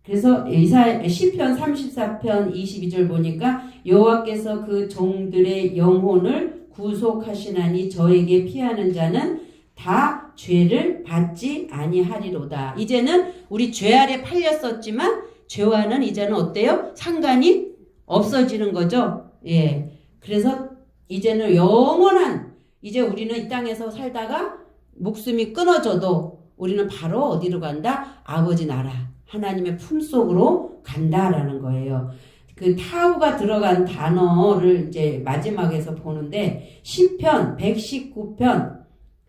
그래서 시편 34편 22절 보니까 여호와께서 그 종들의 영혼을 구속하시나니 저에게 피하는 자는 다 죄를 받지 아니하리로다. 이제는 우리 죄 아래 팔렸었지만 죄와는 이제는 어때요? 상관이 없어지는 거죠. 예. 그래서 이제는 영원한 이제 우리는 이 땅에서 살다가 목숨이 끊어져도 우리는 바로 어디로 간다? 아버지 나라. 하나님의 품속으로 간다라는 거예요. 그 타우가 들어간 단어를 이제 마지막에서 보는데 시편 119편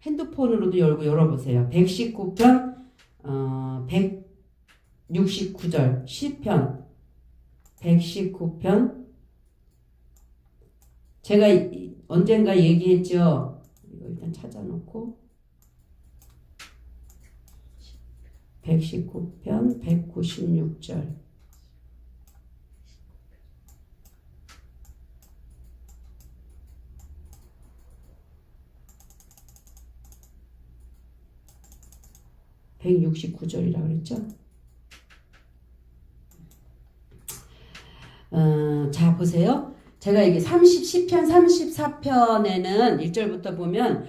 핸드폰으로도 열어보세요. 119편 169절 시편 119편 제가 언젠가 얘기했죠. 이거 일단 찾아놓고 119편 196절 (169절이라고) 그랬죠. 자 보세요. 제가 이게 10편 34편에는 1절부터 보면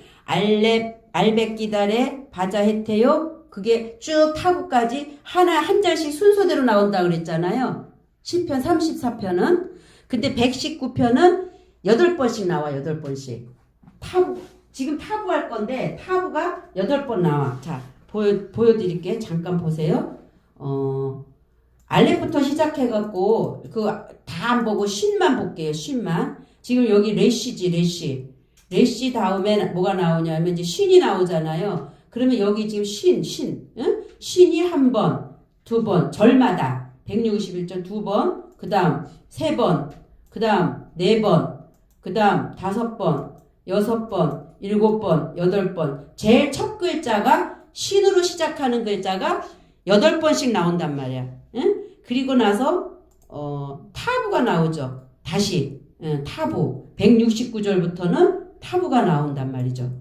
알벳기달의 바자헤테요. 그게 쭉 타구까지 한 절씩 순서대로 나온다 그랬잖아요. 10편 34편은. 근데 119편은 8번씩 나와. 8번씩. 타부. 지금 타부 할 건데 타부가 8번 나와. 자 보여드릴게. 잠깐 보세요. 알렙부터 시작해갖고 다 안 보고 쉰만 볼게요. 쉰만. 지금 여기 레시지. 레시 다음에 뭐가 나오냐면 이제 신이 나오잖아요. 그러면 여기 지금 응? 신이 한 번, 두 번, 절마다 161절 두 번, 그 다음 세 번, 그 다음 네 번, 그 다음 5번, 6번, 7번, 8번. 제일 첫 글자가 신으로 시작하는 글자가 8번씩 나온단 말이야. 응? 그리고 나서 타부가 나오죠. 다시 타부 169절부터는 타부가 나온단 말이죠.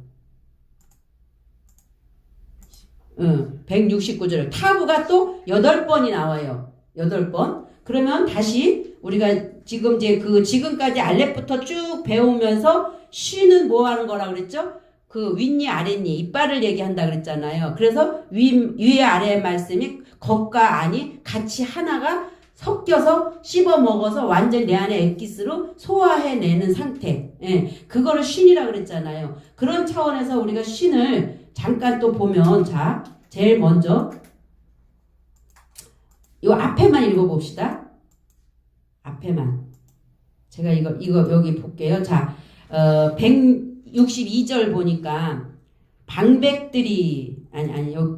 169절 타부가 또 8번이 나와요. 8번. 그러면 다시 우리가 지금 이제 지금까지 알렙부터 쭉 배우면서 쉬는 뭐 하는 거라 그랬죠? 그 윗니 아랫니 이빨을 얘기한다 그랬잖아요. 그래서 위에 아래의 말씀이 겉과 안이 같이 하나가 섞여서 씹어 먹어서 완전 내 안에 엑기스로 소화해내는 상태. 예, 그거를 쉰이라 그랬잖아요. 그런 차원에서 우리가 쉰을 잠깐 또 보면 자 제일 먼저 이 앞에만 읽어봅시다. 앞에만. 제가 이거 여기 볼게요. 자 162절 보니까 방백들이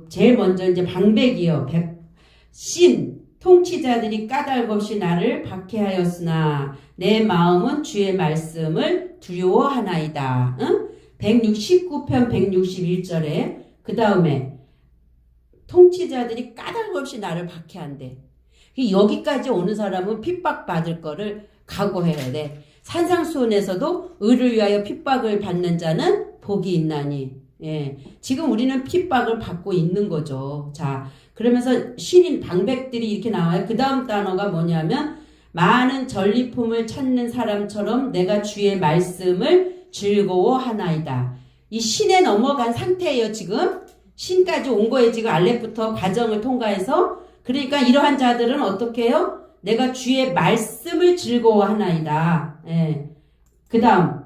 제일 먼저 이제 방백이요. 신 통치자들이 까닭없이 나를 박해하였으나 내 마음은 주의 말씀을 두려워하나이다. 응? 169편 161절에 그 다음에 통치자들이 까닭없이 나를 박해한대. 여기까지 오는 사람은 핍박받을 거를 각오해야 돼. 산상수훈에서도 의를 위하여 핍박을 받는 자는 복이 있나니. 예, 지금 우리는 핍박을 받고 있는 거죠. 자, 그러면서 신인 방백들이 이렇게 나와요. 그 다음 단어가 뭐냐면 많은 전리품을 찾는 사람처럼 내가 주의 말씀을 즐거워하나이다. 이 신에 넘어간 상태예요. 지금 신까지 온 거예요. 지금 알렙부터 과정을 통과해서. 그러니까 이러한 자들은 어떻게 해요? 내가 주의 말씀을 즐거워하나이다. 예. 그 다음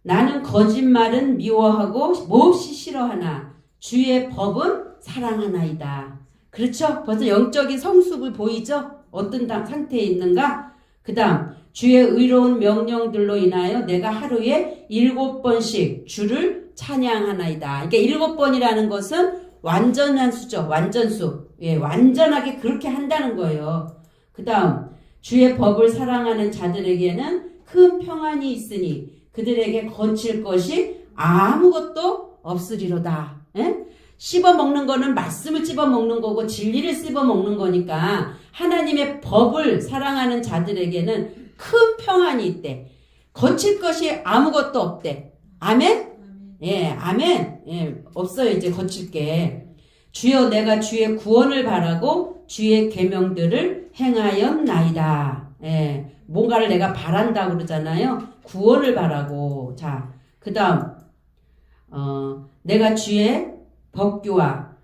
나는 거짓말은 미워하고 몹시 싫어하나 주의 법은 사랑하나이다. 그렇죠? 벌써 영적인 성숙을 보이죠? 어떤 상태에 있는가? 그 다음 주의 의로운 명령들로 인하여 내가 하루에 7번씩 주를 찬양하나이다. 그러니까 7번이라는 것은 완전한 수죠. 완전수. 예, 완전하게 그렇게 한다는 거예요. 그 다음 주의 법을 사랑하는 자들에게는 큰 평안이 있으니 그들에게 거칠 것이 아무것도 없으리로다. 예? 씹어 먹는 거는 말씀을 씹어 먹는 거고 진리를 씹어 먹는 거니까 하나님의 법을 사랑하는 자들에게는 큰 평안이 있대. 거칠 것이 아무것도 없대. 아멘? 예, 아멘. 예, 없어요. 이제 거칠 게. 주여 내가 주의 구원을 바라고 주의 계명들을 행하였나이다. 예, 뭔가를 내가 바란다고 그러잖아요. 구원을 바라고. 자, 그 다음 내가 주의 법규와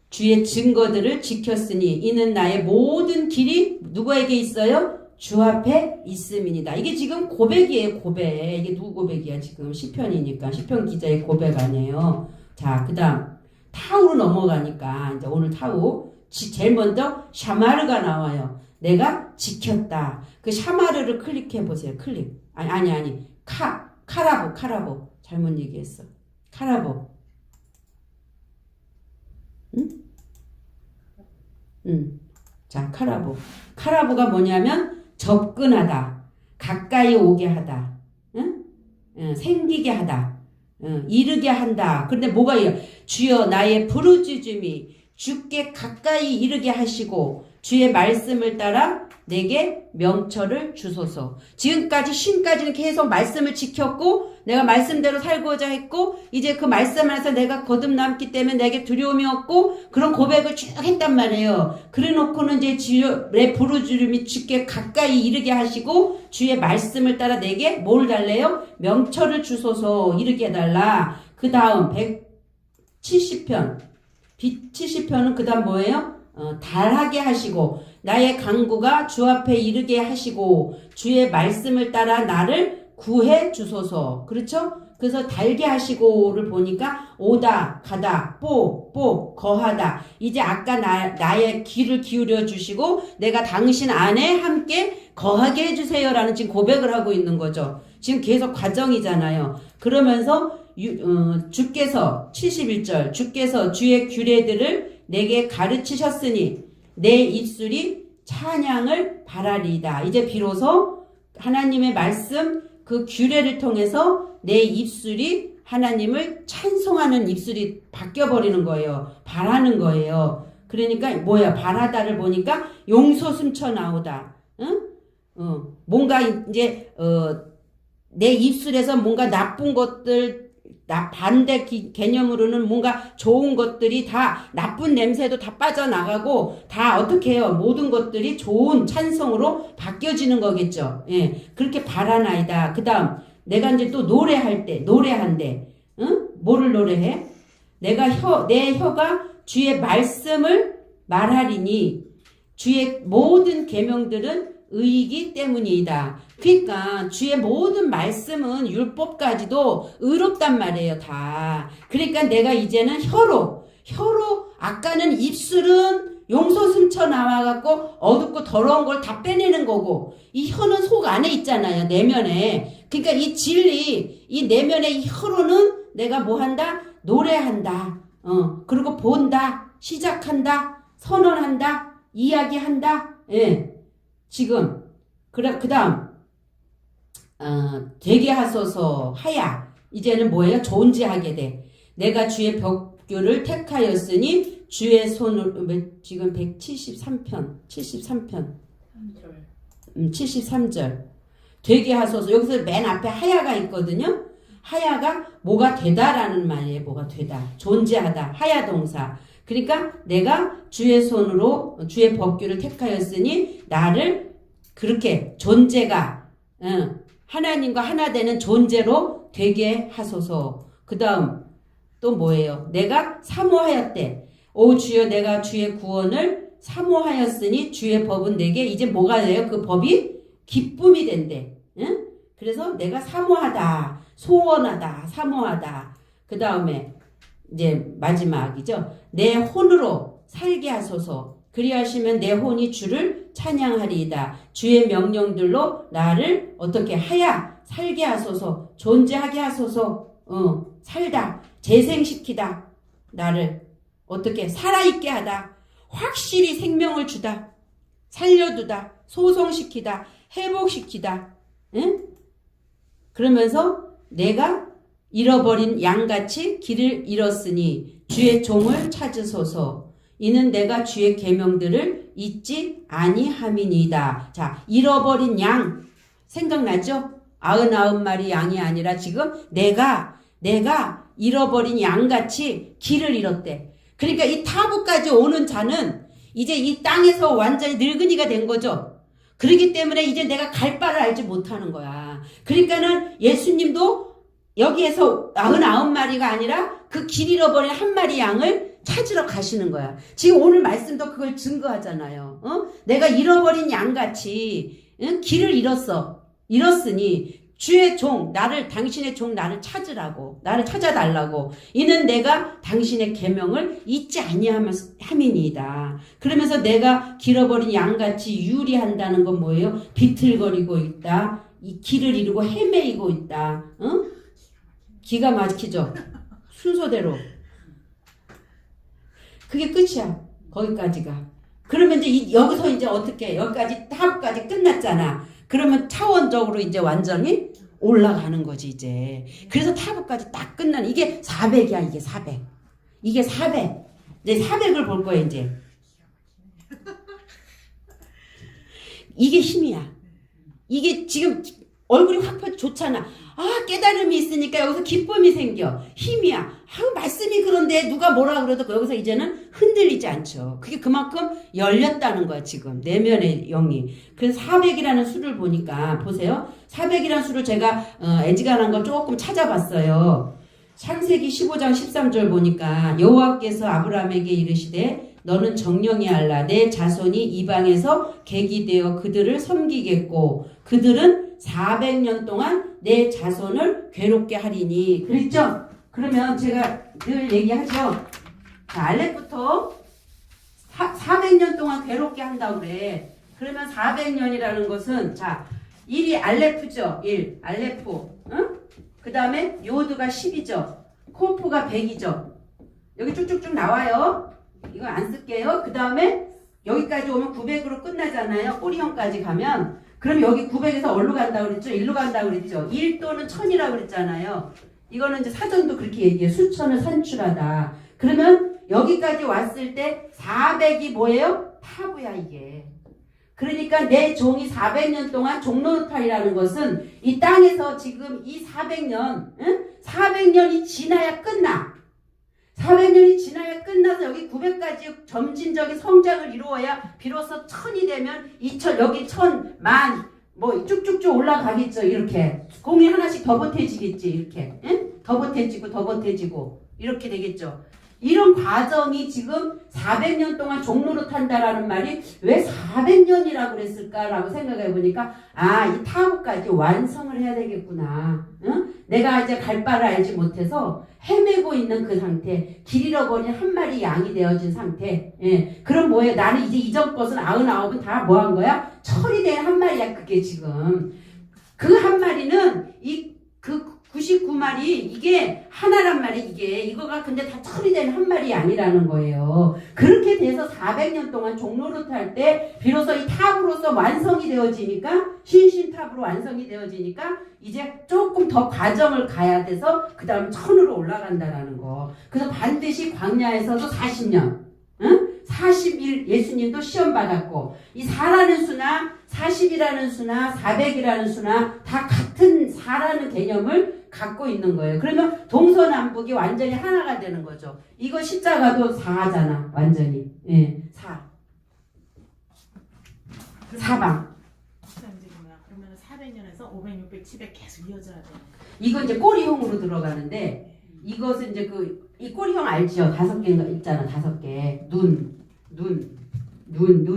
주의 증거들을 지켰으니 이는 나의 모든 길이 누구에게 있어요? 주 앞에 있음이니다. 이게 지금 고백이에요. 고백. 이게 누구 고백이야? 지금 시편이니까. 시편 기자의 고백 아니에요. 자, 그 다음 타우로 넘어가니까 이제 오늘 타우 제일 먼저 샤마르가 나와요. 내가 지켰다. 그 샤마르를 클릭해 보세요. 클릭. 아니. 카라보. 잘못 얘기했어. 카라보. 자, 카라보. 카라보가 뭐냐면 접근하다. 가까이 오게 하다. 생기게 하다. 이르게 한다. 그런데 뭐가 이래? 주여 나의 부르짖음이 주께 가까이 이르게 하시고 주의 말씀을 따라 내게 명철을 주소서. 지금까지 쉼까지는 계속 말씀을 지켰고 내가 말씀대로 살고자 했고 이제 그 말씀 안에서 내가 거듭남기 때문에 내게 두려움이 없고 그런 고백을 쭉 했단 말이에요. 그래 놓고는 이제 내 부르짖음이 주께 가까이 이르게 하시고 주의 말씀을 따라 내게 뭘 달래요? 명철을 주소서 이르게 해달라. 그 다음 170편 70편은 그 다음 뭐예요? 달하게 하시고 나의 강구가 주 앞에 이르게 하시고 주의 말씀을 따라 나를 구해 주소서. 그렇죠? 그래서 달게 하시고를 보니까 오다 가다 거하다. 이제 아까 나의 귀를 기울여 주시고 내가 당신 안에 함께 거하게 해주세요라는 지금 고백을 하고 있는 거죠. 지금 계속 과정이잖아요. 그러면서 주께서 71절 주께서 주의 규례들을 내게 가르치셨으니 내 입술이 찬양을 바라리이다. 이제 비로소 하나님의 말씀 그 규례를 통해서 내 입술이 하나님을 찬송하는 입술이 바뀌어버리는 거예요. 바라는 거예요. 그러니까 뭐야? 바라다를 보니까 용서 숨쳐 나오다. 응? 뭔가 이제 내 입술에서 뭔가 나쁜 것들 반대 개념으로는 뭔가 좋은 것들이 다 나쁜 냄새도 다 빠져나가고 다 어떻게 해요? 모든 것들이 좋은 찬송으로 바뀌어지는 거겠죠. 예, 그렇게 바라나이다. 그 다음 내가 이제 또 노래한대. 응? 뭐를 노래해? 내 혀가 주의 말씀을 말하리니 주의 모든 계명들은 의이기 때문이다. 그러니까 주의 모든 말씀은 율법까지도 의롭단 말이에요. 다. 그러니까 내가 이제는 혀로 아까는 입술은 용서 숨쳐 나와갖고 어둡고 더러운 걸 다 빼내는 거고 이 혀는 속 안에 있잖아요. 내면에. 그러니까 이 진리 이 내면의 이 혀로는 내가 뭐 한다? 노래한다. 그리고 본다. 시작한다. 선언한다. 이야기한다. 예. 지금 그 다음 되게 하소서 하야. 이제는 뭐예요? 존재하게 돼. 내가 주의 법규를 택하였으니 주의 손을 지금 173편 73절 되게 하소서. 여기서 맨 앞에 하야가 있거든요. 하야가 뭐가 되다라는 말이에요. 뭐가 되다. 존재하다. 하야 동사. 그러니까 내가 주의 손으로 주의 법규를 택하였으니 나를 그렇게 존재가 하나님과 하나 되는 존재로 되게 하소서. 그 다음 또 뭐예요? 내가 사모하였대. 오 주여 내가 주의 구원을 사모하였으니 주의 법은 내게 이제 뭐가 돼요? 그 법이 기쁨이 된대. 그래서 내가 사모하다. 소원하다. 사모하다. 그 다음에 이제 마지막이죠. 내 혼으로 살게 하소서. 그리하시면 내 혼이 주를 찬양하리이다. 주의 명령들로 나를 어떻게 하야 살게 하소서. 존재하게 하소서. 살다. 재생시키다. 나를 어떻게 살아있게 하다. 확실히 생명을 주다. 살려두다. 소성시키다. 회복시키다. 응? 그러면서 내가 잃어버린 양같이 길을 잃었으니 주의 종을 찾으소서. 이는 내가 주의 계명들을 잊지 아니함이니이다. 자, 잃어버린 양 생각나죠? 99마리 양이 아니라 지금 내가 잃어버린 양같이 길을 잃었대. 그러니까 이 타부까지 오는 자는 이제 이 땅에서 완전히 늙은이가 된 거죠. 그렇기 때문에 이제 내가 갈 바를 알지 못하는 거야. 그러니까는 예수님도 여기에서 99마리가 아니라 그 길 잃어버린 한 마리 양을 찾으러 가시는 거야. 지금 오늘 말씀도 그걸 증거하잖아요. 내가 잃어버린 양같이 길을 잃었으니 주의 종 당신의 종 나를 찾으라고, 나를 찾아달라고. 이는 내가 당신의 계명을 잊지 아니함이니이다. 그러면서 내가 잃어버린 양같이 유리한다는 건 뭐예요? 비틀거리고 있다. 이 길을 잃고 헤매이고 있다. 기가 막히죠? 순서대로. 그게 끝이야. 거기까지가. 그러면 이제 여기서 이제 어떻게 여기까지 타부까지 끝났잖아. 그러면 차원적으로 이제 완전히 올라가는 거지 이제. 그래서 타부까지 딱 끝나는 이게 400이야. 이게 400. 이게 400. 이제 400을 볼 거야 이제. 이게 힘이야. 이게 지금 얼굴이 확 좋잖아. 아, 깨달음이 있으니까 여기서 기쁨이 생겨. 힘이야. 아, 말씀이 그런데 누가 뭐라 그래도 여기서 이제는 흔들리지 않죠. 그게 그만큼 열렸다는 거야, 지금. 내면의 영이. 그래서 400이라는 수를 보니까, 보세요. 400이라는 수를 제가, 애지간한 거 조금 찾아봤어요. 창세기 15장 13절 보니까, 여호와께서 아브라함에게 이르시되, 너는 정령이 알라. 내 자손이 이방에서 객이 되어 그들을 섬기겠고, 그들은 400년 동안 내 자손을 괴롭게 하리니. 그랬죠? 그러면 제가 늘 얘기하죠. 자, 알렙부터 400년 동안 괴롭게 한다고 그래. 그러면 400년이라는 것은, 자, 1이 알레프죠? 1. 알레프. 응? 그 다음에 요드가 10이죠. 코프가 100이죠. 여기 쭉쭉쭉 나와요. 이거 안 쓸게요. 그 다음에 여기까지 오면 900으로 끝나잖아요. 꼬리형까지 가면. 그럼 여기 900에서 어디로 간다고 그랬죠? 1로 간다고 그랬죠? 1 또는 1000이라고 그랬잖아요. 이거는 이제 사전도 그렇게 얘기해요. 수천을 산출하다. 그러면 여기까지 왔을 때 400이 뭐예요? 타부야 이게. 그러니까 내 종이 400년 동안 종노릇하리라는 것은 이 땅에서 지금 이 400년, 400년이 지나야 끝나. 400년이 지나야 끝나서 여기 900까지 점진적인 성장을 이루어야 비로소 1000이 되면 2000, 여기 1000, 만, 뭐 쭉쭉쭉 올라가겠죠. 이렇게. 공이 하나씩 더 보태지겠지. 이렇게. 응? 더 보태지고 이렇게 되겠죠. 이런 과정이 지금 400년 동안 종로를 탄다라는 말이 왜 400년이라고 그랬을까라고 생각해 보니까 이 타부까지 완성을 해야 되겠구나. 응? 내가 이제 갈 바를 알지 못해서 헤매고 있는 그 상태, 길 잃어버린 한 마리 양이 되어진 상태. 예. 그럼 뭐예요? 나는 이제 이전 것은 99은 다 뭐 한 거야? 처리된 한 마리야. 그게 지금. 그 한 마리는 그 99마리 이게 하나란 말이 이거가 근데 다 처리된 한 마리 아니라는 거예요. 그렇게 돼서 400년 동안 종로를 탈 때 비로소 이 탑으로서 완성이 되어지니까 신신탑으로 완성이 되어지니까 이제 조금 더 과정을 가야 돼서 그 다음 1000으로 올라간다라는 거. 그래서 반드시 광야에서도 40년 40일 예수님도 시험 받았고 이 4라는 수나 40이라는 수나 400이라는 수나 다 같은 4라는 개념을 갖고 있는 거예요. 그러면 동서남북이 완전히 하나가 되는 거죠. 이거 십자가도 4잖아. 완전히. 예, 4. 사방. 그러면 400년에서 500, 600, 700 계속 이어져야 돼요. 이거 이제 꼬리형으로 들어가는데 이것은 이제 이 꼬리형 알죠? 5개인가 있잖아. 5개. 눈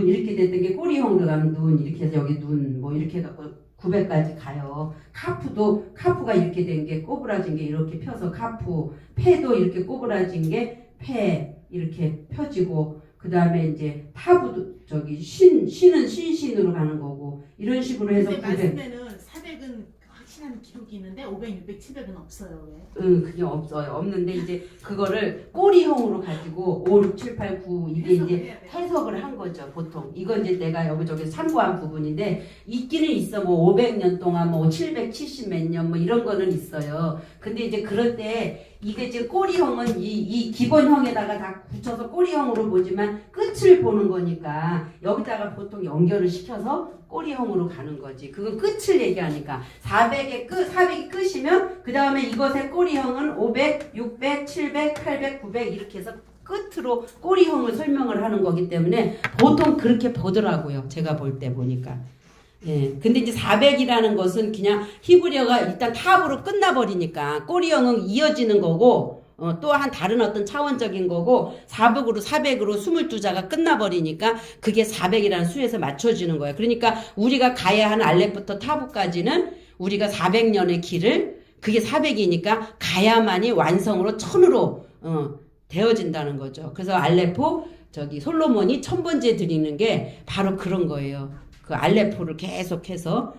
이렇게 됐던 게 꼬리형으로 가면 눈 이렇게 해서 여기 눈 뭐 이렇게 해갖고 900까지 가요. 카프가 이렇게 된 게 꼬부라진 게 이렇게 펴서 카프. 폐도 이렇게 꼬부라진 게 폐 이렇게 펴지고 그 다음에 이제 타부도 저기 신은 신으로 가는 거고 이런 식으로 해서 근데 900. 말씀에는 400은 확실한 기록이 있는데 500, 600, 700은 없어요. 왜? 그게 없어요. 없는데 이제 그거를 꼬리형으로 가지고 5, 6, 7, 8, 9 이게 해석을 이제 해야 돼요. 해석을 한 거죠. 보통 이건 이제 내가 여기저기 참고한 부분인데 있기는 있어. 뭐 500년 동안 뭐 770 몇 년 뭐 이런 거는 있어요. 근데 이제 그럴 때 이게 지금 꼬리형은 이 기본형에다가 다 붙여서 꼬리형으로 보지만 끝을 보는 거니까 여기다가 보통 연결을 시켜서 꼬리형으로 가는 거지. 그건 끝을 얘기하니까 400이 끝이면 그 다음에 이것의 꼬리형은 500, 600, 700, 800, 900 이렇게 해서 끝으로 꼬리형을 설명을 하는 거기 때문에 보통 그렇게 보더라고요. 제가 볼 때 보니까. 예. 근데 이제 400이라는 것은 그냥 히브리어가 일단 탑으로 끝나버리니까 꼬리형은 이어지는 거고 또한 다른 어떤 차원적인 거고 400으로 22자가 끝나버리니까 그게 400이라는 수에서 맞춰지는 거예요. 그러니까 우리가 가야 하는 알렙부터 타부까지는 우리가 400년의 길을 그게 400이니까 가야만이 완성으로 1000으로 되어진다는 거죠. 그래서 알레포 저기 솔로몬이 1000번째 드리는 게 바로 그런 거예요. 그 알레포를 계속해서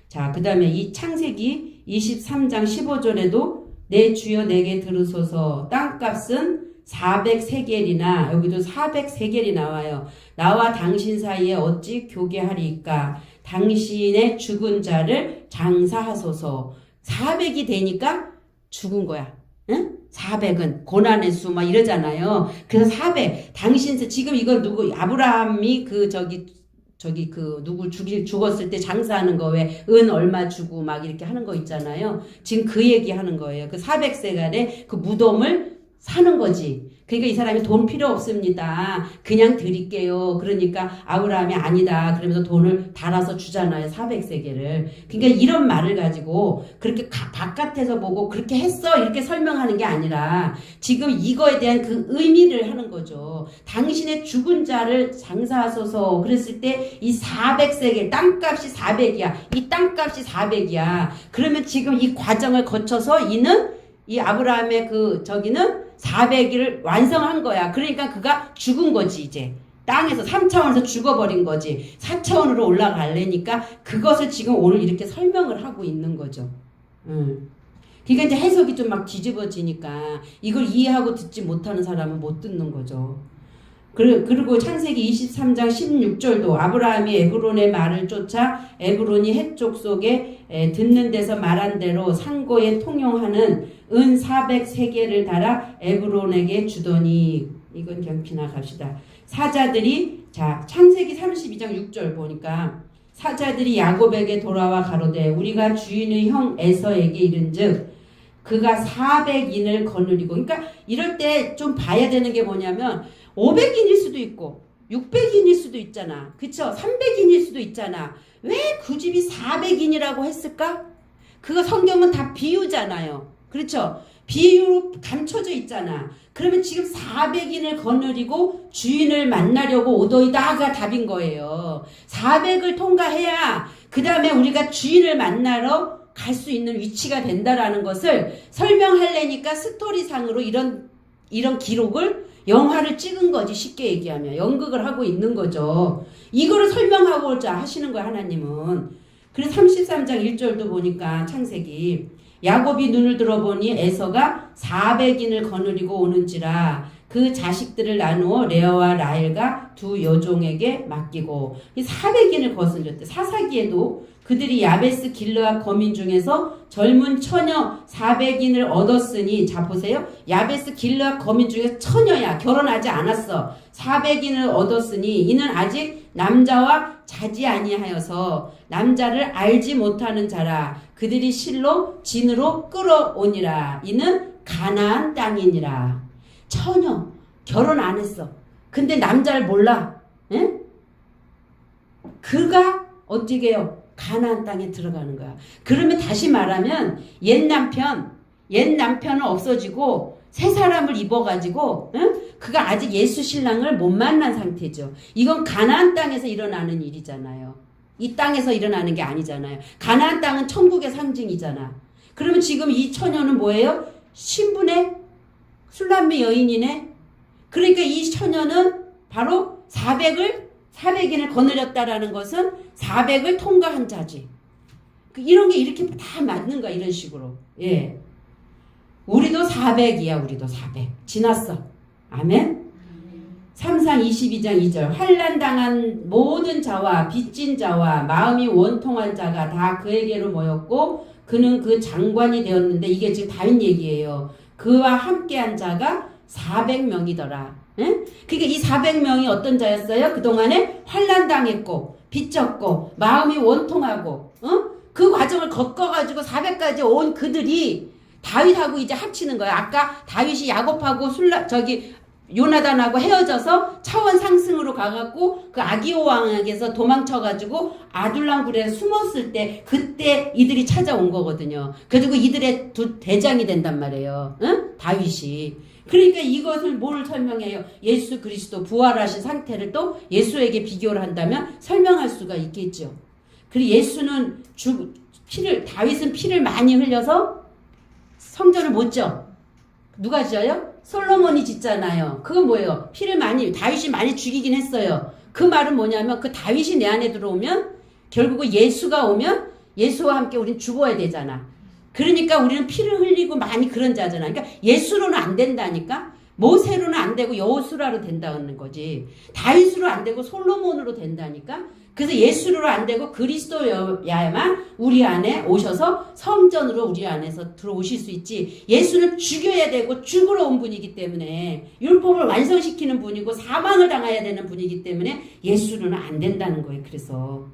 자, 그 다음에 이 창세기 23장 15절에도 내 주여 내게 들으소서 땅값은 400세겔이나 여기도 400세겔이 나와요. 나와 당신 사이에 어찌 교계하리까 당신의 죽은 자를 장사하소서. 400이 되니까 죽은 거야. 응? 400은 고난의 수 막 이러잖아요. 그래서 400 당신 지금 이건 누구 아브라함이 그 저기 그 누구 죽었을 때 장사하는 거 왜 은 얼마 주고 막 이렇게 하는 거 있잖아요. 지금 그 얘기 하는 거예요. 그 400세간의 그 무덤을 사는 거지. 그러니까 이 사람이 돈 필요 없습니다. 그냥 드릴게요. 그러니까 아브라함이 아니다. 그러면서 돈을 달아서 주잖아요. 400세겔을. 그러니까 이런 말을 가지고 그렇게 바깥에서 보고 그렇게 했어. 이렇게 설명하는 게 아니라 지금 이거에 대한 그 의미를 하는 거죠. 당신의 죽은 자를 장사하소서. 그랬을 때 이 400세겔 땅값이 400이야. 이 땅값이 400이야. 그러면 지금 이 과정을 거쳐서 이 아브라함의 그 저기는 400일을 완성한 거야. 그러니까 그가 죽은 거지 이제. 땅에서 3차원에서 죽어버린 거지. 4차원으로 올라가려니까 그것을 지금 오늘 이렇게 설명을 하고 있는 거죠. 그러니까 이제 해석이 좀 막 뒤집어지니까 이걸 이해하고 듣지 못하는 사람은 못 듣는 거죠. 그리고 창세기 23장 16절도 아브라함이 에브론의 말을 쫓아 에브론이 헷족 속에 듣는 데서 말한 대로 상고에 통용하는 은 400세겔을 달아 에브론에게 주더니 이건 그냥 지나갑시다. 사자들이 자 창세기 32장 6절 보니까 사자들이 야곱에게 돌아와 가로되 우리가 주인의 형 에서에게 이른즉 그가 400인을 거느리고 그러니까 이럴 때 좀 봐야 되는 게 뭐냐면 500인일 수도 있고 600인일 수도 있잖아. 그쵸? 300인일 수도 있잖아. 왜 그 집이 400인이라고 했을까? 그거 성경은 다 비유잖아요. 그렇죠? 비유로 감춰져 있잖아. 그러면 지금 400인을 거느리고 주인을 만나려고 오더이다가 답인 거예요. 400을 통과해야 그 다음에 우리가 주인을 만나러 갈 수 있는 위치가 된다라는 것을 설명하려니까 스토리상으로 이런 기록을 영화를 찍은 거지. 쉽게 얘기하면 연극을 하고 있는 거죠. 이거를 설명하고자 하시는 거야 하나님은. 그래서 33장 1절도 보니까 창세기 야곱이 눈을 들어보니 에서가 400인을 거느리고 오는지라 그 자식들을 나누어 레아와 라헬과 두 여종에게 맡기고 400인을 거슬렸대. 사사기에도 그들이 야베스 길르앗 거민 중에서 젊은 처녀 400인을 얻었으니 자 보세요. 야베스 길르앗 거민 중에 처녀야. 결혼하지 않았어. 400인을 얻었으니 이는 아직 남자와 자지 아니하여서 남자를 알지 못하는 자라. 그들이 실로 진으로 끌어오니라. 이는 가나안 땅이니라. 처녀 결혼 안 했어. 근데 남자를 몰라. 응? 그가 어떻게 해요? 가나안 땅에 들어가는 거야. 그러면 다시 말하면 옛 남편은 없어지고 새 사람을 입어가지고 응? 그가 아직 예수 신랑을 못 만난 상태죠. 이건 가나안 땅에서 일어나는 일이잖아요. 이 땅에서 일어나는 게 아니잖아요. 가나안 땅은 천국의 상징이잖아. 그러면 지금 이 처녀는 뭐예요? 신분의 술람미 여인이네. 그러니까 이 처녀는 바로 400인을 거느렸다라는 것은 400을 통과한 자지. 이런 게 이렇게 다 맞는 거야, 이런 식으로. 예. 우리도 400이야, 우리도 400. 지났어. 아멘? 3상 22장 2절. 환난당한 모든 자와 빚진 자와 마음이 원통한 자가 다 그에게로 모였고 그는 그 장관이 되었는데, 이게 지금 다윗 얘기예요. 그와 함께한 자가 400명이더라. 응? 그러니까 이 400명이 어떤 자였어요? 그동안에 환난당했고 빚졌고 마음이 원통하고 그 과정을 겪어가지고 400까지 온 그들이 다윗하고 이제 합치는 거야. 아까 다윗이 야곱하고 요나단하고 헤어져서 차원 상승으로 가갖고 그 아기오 왕에게서 도망쳐가지고 아둘람 굴에 숨었을 때, 그때 이들이 찾아온 거거든요. 그리고 이들의 두 대장이 된단 말이에요. 응? 다윗이. 그러니까 이것을 뭘 설명해요? 예수 그리스도 부활하신 상태를 또 예수에게 비교를 한다면 설명할 수가 있겠죠. 그리고 예수는 다윗은 피를 많이 흘려서 성전을 못 져. 누가 지어요? 솔로몬이 짓잖아요. 그건 뭐예요? 다윗이 많이 죽이긴 했어요. 그 말은 뭐냐면, 그 다윗이 내 안에 들어오면 결국은 예수가 오면 예수와 함께 우린 죽어야 되잖아. 그러니까 우리는 피를 흘리고 많이 그런 자잖아. 그러니까 예수로는 안 된다니까. 모세로는 안 되고 여호수아로 된다는 거지. 다윗으로 안 되고 솔로몬으로 된다니까. 그래서 예수로 안 되고 그리스도여야만 우리 안에 오셔서 성전으로 우리 안에서 들어오실 수 있지. 예수는 죽여야 되고 죽으러 온 분이기 때문에, 율법을 완성시키는 분이고 사망을 당해야 되는 분이기 때문에 예수는 안 된다는 거예요. 그래서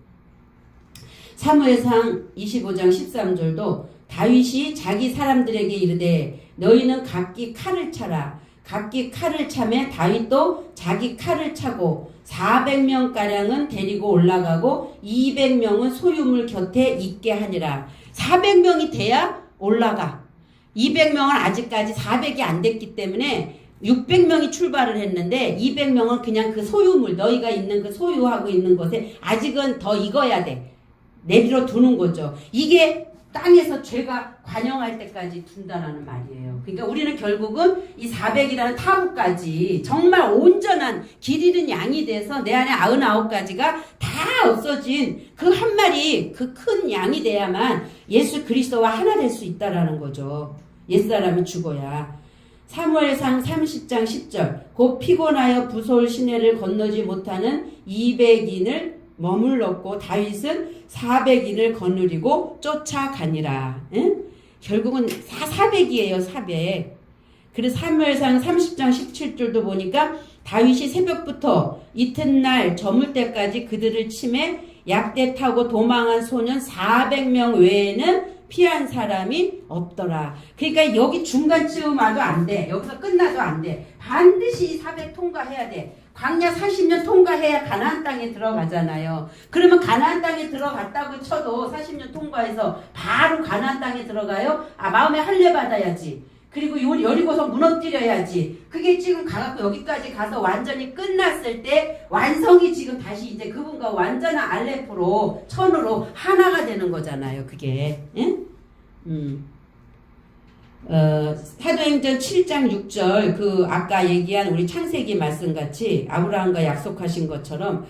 사무엘상 25장 13절도 다윗이 자기 사람들에게 이르되 너희는 각기 칼을 차라. 각기 칼을 차매 다윗도 자기 칼을 차고 400명가량은 데리고 올라가고 200명은 소유물 곁에 있게 하니라. 400명이 돼야 올라가. 200명은 아직까지 400이 안 됐기 때문에 600명이 출발을 했는데 200명은 그냥 그 소유물, 너희가 있는 그 소유하고 있는 곳에 아직은 더 익어야 돼. 내버려 두는 거죠. 이게 땅에서 죄가 관영할 때까지 둔다라는 말이에요. 그러니까 우리는 결국은 이 400이라는 타부까지 정말 온전한 길 잃은 양이 돼서 내 안에 99가지가 다 없어진 그 한 마리, 그 큰 양이 돼야만 예수 그리스도와 하나 될 수 있다라는 거죠. 옛사람이 죽어야. 사무엘상 30장 10절. 곧 피곤하여 부솔 시내를 건너지 못하는 200인을 머물렀고 다윗은 400인을 거느리고 쫓아가니라. 응? 결국은 400이에요. 400. 그래서 사무엘상 30장 17절도 보니까 다윗이 새벽부터 이튿날 저물 때까지 그들을 치매 약대 타고 도망한 소년 400명 외에는 피한 사람이 없더라. 그러니까 여기 중간쯤 와도 안 돼. 여기서 끝나도 안 돼. 반드시 400 통과해야 돼. 광야 40년 통과해야 가나안 땅에 들어가잖아요. 그러면 가나안 땅에 들어갔다고 쳐도 40년 통과해서 바로 가나안 땅에 들어가요? 마음에 할례 받아야지. 그리고 여리고서 무너뜨려야지. 그게 지금 가갖고 여기까지 가서 완전히 끝났을 때 완성이 지금 다시 이제 그분과 완전한 알레프로 천으로 하나가 되는 거잖아요. 그게. 응? 사도행전 7장 6절 아까 얘기한 우리 창세기 말씀같이 아브라함과 약속하신 것처럼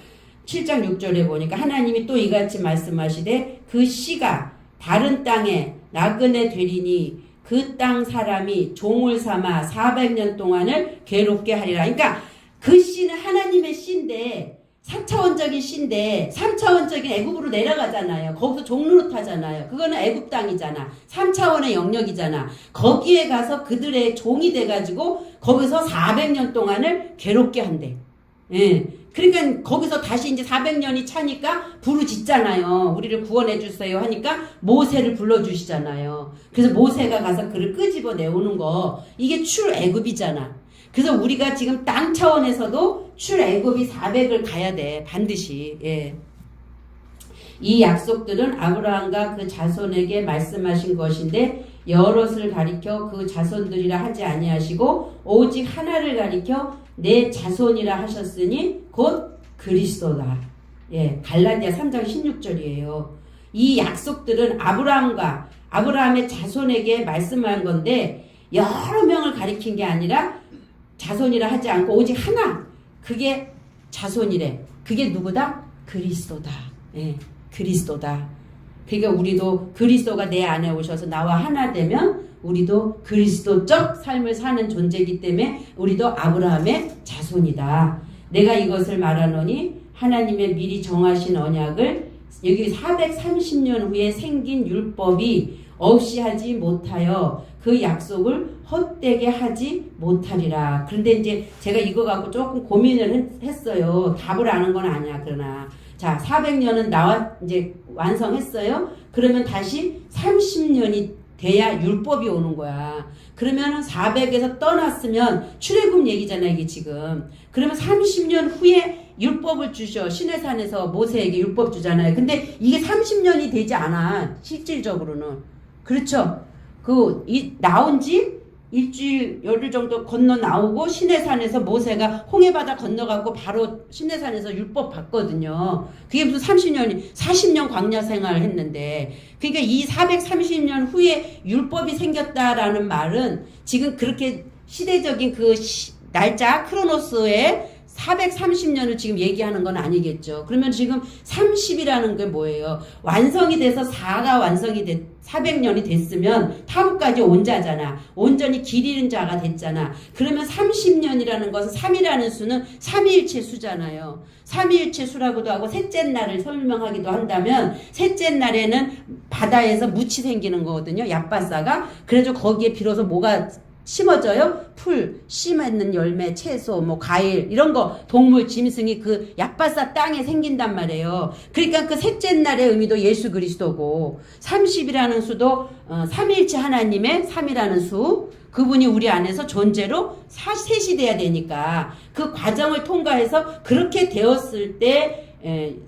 7장 6절에 보니까 하나님이 또 이같이 말씀하시되 그 씨가 다른 땅에 나그네 되리니 그 땅 사람이 종을 삼아 400년 동안을 괴롭게 하리라. 그러니까 그 씨는 하나님의 씨인데 4차원적인 씨인데 3차원적인 애굽으로 내려가잖아요. 거기서 종노릇하잖아요. 그거는 애굽 땅이잖아. 3차원의 영역이잖아. 거기에 가서 그들의 종이 돼가지고 거기서 400년 동안을 괴롭게 한대. 예. 그러니까 거기서 다시 이제 400년이 차니까 부르짖잖아요. 우리를 구원해 주세요 하니까 모세를 불러주시잖아요. 그래서 모세가 가서 그를 끄집어 내오는 거, 이게 출애굽이잖아. 그래서 우리가 지금 땅 차원에서도 출애굽이 400을 가야 돼. 반드시. 예. 이 약속들은 아브라함과 그 자손에게 말씀하신 것인데 여럿을 가리켜 그 자손들이라 하지 아니하시고 오직 하나를 가리켜 내 자손이라 하셨으니 곧 그리스도다. 예, 갈라디아 3장 16절이에요. 이 약속들은 아브라함의 자손에게 말씀한 건데 여러 명을 가리킨 게 아니라 자손이라 하지 않고 오직 하나. 그게 자손이래. 그게 누구다? 그리스도다. 예, 그리스도다. 그러니까 우리도 그리스도가 내 안에 오셔서 나와 하나 되면 우리도 그리스도적 삶을 사는 존재이기 때문에 우리도 아브라함의 자손이다. 내가 이것을 말하노니 하나님의 미리 정하신 언약을 여기 430년 후에 생긴 율법이 없이 하지 못하여 그 약속을 헛되게 하지 못하리라. 그런데 이제 제가 이거 갖고 조금 고민을 했어요. 답을 아는 건 아니야. 그러나 자, 400년은 이제 완성했어요. 그러면 다시 30년이 돼야 율법이 오는 거야. 그러면은 400에서 떠났으면 출애굽 얘기잖아, 이게 지금. 그러면 30년 후에 율법을 주셔. 시내산에서 모세에게 율법 주잖아요. 근데 이게 30년이 되지 않아. 실질적으로는. 그렇죠? 나온 지 일주일, 열흘 정도 건너 나오고 시내산에서 모세가 홍해바다 건너가고 바로 시내산에서 율법 받거든요. 그게 무슨 30년이, 40년 광야 생활을 했는데. 그러니까 이 430년 후에 율법이 생겼다라는 말은 지금 그렇게 시대적인 날짜, 크로노스에 430년을 지금 얘기하는 건 아니겠죠. 그러면 지금 30이라는 게 뭐예요? 완성이 돼서 4가 완성이 400년이 됐으면 타국까지 온자잖아. 온전히 길 잃은 자가 됐잖아. 그러면 30년이라는 것은 3이라는 수는 삼위일체 수잖아요. 삼위일체 수라고도 하고 셋째 날을 설명하기도 한다면 셋째 날에는 바다에서 무치 생기는 거거든요. 얕바사가. 그래서 거기에 비로소 뭐가 심어져요? 풀, 씨 맺는 열매, 채소, 과일 이런 거, 동물, 짐승이 그 얕바사 땅에 생긴단 말이에요. 그러니까 그 셋째 날의 의미도 예수 그리스도고 30이라는 수도 삼위일체 하나님의 3이라는 수, 그분이 우리 안에서 존재로 셋이 돼야 되니까 그 과정을 통과해서 그렇게 되었을 때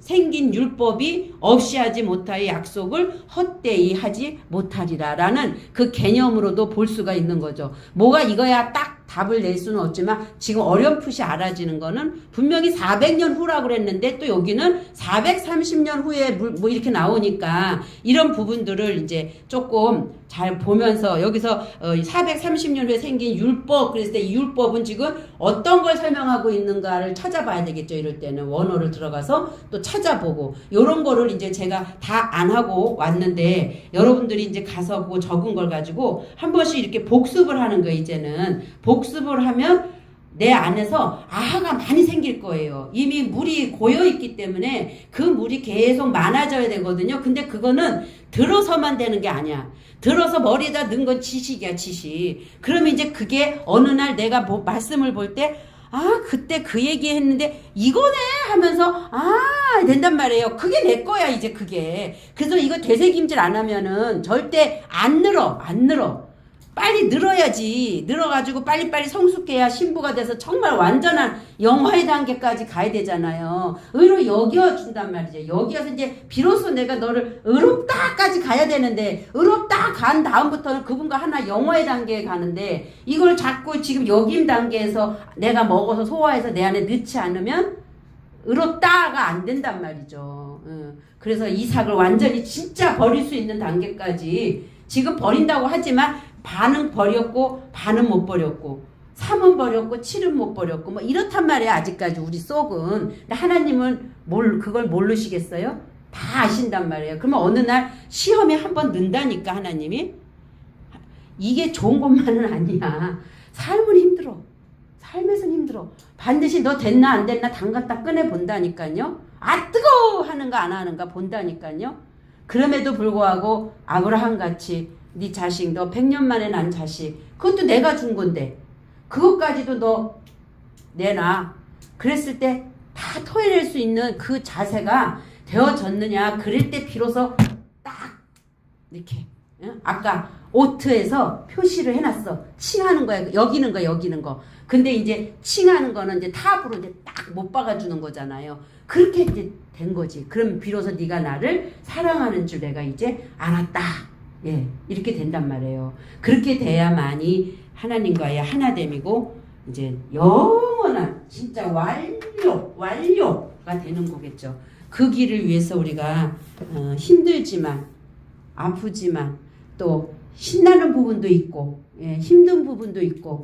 생긴 율법이 없이 하지 못하여 약속을 헛되이 하지 못하리라라는 그 개념으로도 볼 수가 있는 거죠. 뭐가 이거야 딱 답을 낼 수는 없지만 지금 어렴풋이 알아지는 거는 분명히 400년 후라고 그랬는데 또 여기는 430년 후에 뭐 이렇게 나오니까 이런 부분들을 이제 조금 잘 보면서 여기서 430년 후에 생긴 율법, 그랬을 때 이 율법은 지금 어떤 걸 설명하고 있는가를 찾아봐야 되겠죠. 이럴 때는 원어를 들어가서 또 찾아보고 요런 거를 이제 제가 다 안 하고 왔는데 여러분들이 이제 가서 그거 적은 걸 가지고 한 번씩 이렇게 복습을 하는 거예요. 이제는 복습을 하면 내 안에서 아하가 많이 생길 거예요. 이미 물이 고여있기 때문에 그 물이 계속 많아져야 되거든요. 근데 그거는 들어서만 되는 게 아니야. 들어서 머리에다 넣은 건 지식이야, 지식. 그러면 이제 그게 어느 날 내가 말씀을 볼 때 그때 그 얘기 했는데 이거네 하면서 된단 말이에요. 그게 내 거야, 이제 그게. 그래서 이거 되새김질 안 하면은 절대 안 늘어. 빨리 늘어야지. 늘어가지고 빨리빨리 성숙해야 신부가 돼서 정말 완전한 영화의 단계까지 가야 되잖아요. 의로 여겨준단 말이죠. 여기어서 이제 비로소 내가 너를 의롭다까지 가야 되는데 의롭다 간 다음부터는 그분과 하나 영화의 단계에 가는데 이걸 자꾸 지금 여김 단계에서 내가 먹어서 소화해서 내 안에 넣지 않으면 의롭다가 안 된단 말이죠. 그래서 이삭을 완전히 진짜 버릴 수 있는 단계까지 지금 버린다고 하지만 반은 버렸고 반은 못 버렸고 3은 버렸고 7은 못 버렸고 이렇단 말이야. 아직까지 우리 속은. 근데 하나님은 그걸 모르시겠어요? 다 아신단 말이에요. 그러면 어느 날 시험에 한번 넣는다니까 하나님이. 이게 좋은 것만은 아니야. 삶은 힘들어. 삶에서는 힘들어. 반드시 너 됐나 안 됐나 담갔다 꺼내 본다니까요. 뜨거워 하는가 안 하는가 본다니까요. 그럼에도 불구하고 아브라함 같이 네 자식, 너 100년 만에 난 자식, 그것도 내가 준 건데 그것까지도 너 내놔. 그랬을 때 다 토해낼 수 있는 그 자세가 되어졌느냐. 그럴 때 비로소 딱 이렇게 아까 오트에서 표시를 해놨어. 칭하는 거야. 여기는 거. 근데 이제 칭하는 거는 이제 탑으로 이제 딱 못 박아주는 거잖아요. 그렇게 이제 된 거지. 그럼 비로소 네가 나를 사랑하는 줄 내가 이제 알았다. 이렇게 된단 말이에요. 그렇게 돼야만이 하나님과의 하나됨이고 이제 영원한 진짜 완료가 되는 거겠죠. 그 길을 위해서 우리가 힘들지만 아프지만 또 신나는 부분도 있고 힘든 부분도 있고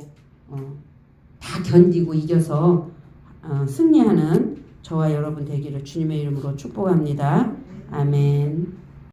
다 견디고 이겨서 승리하는 저와 여러분 되기를 주님의 이름으로 축복합니다. 아멘.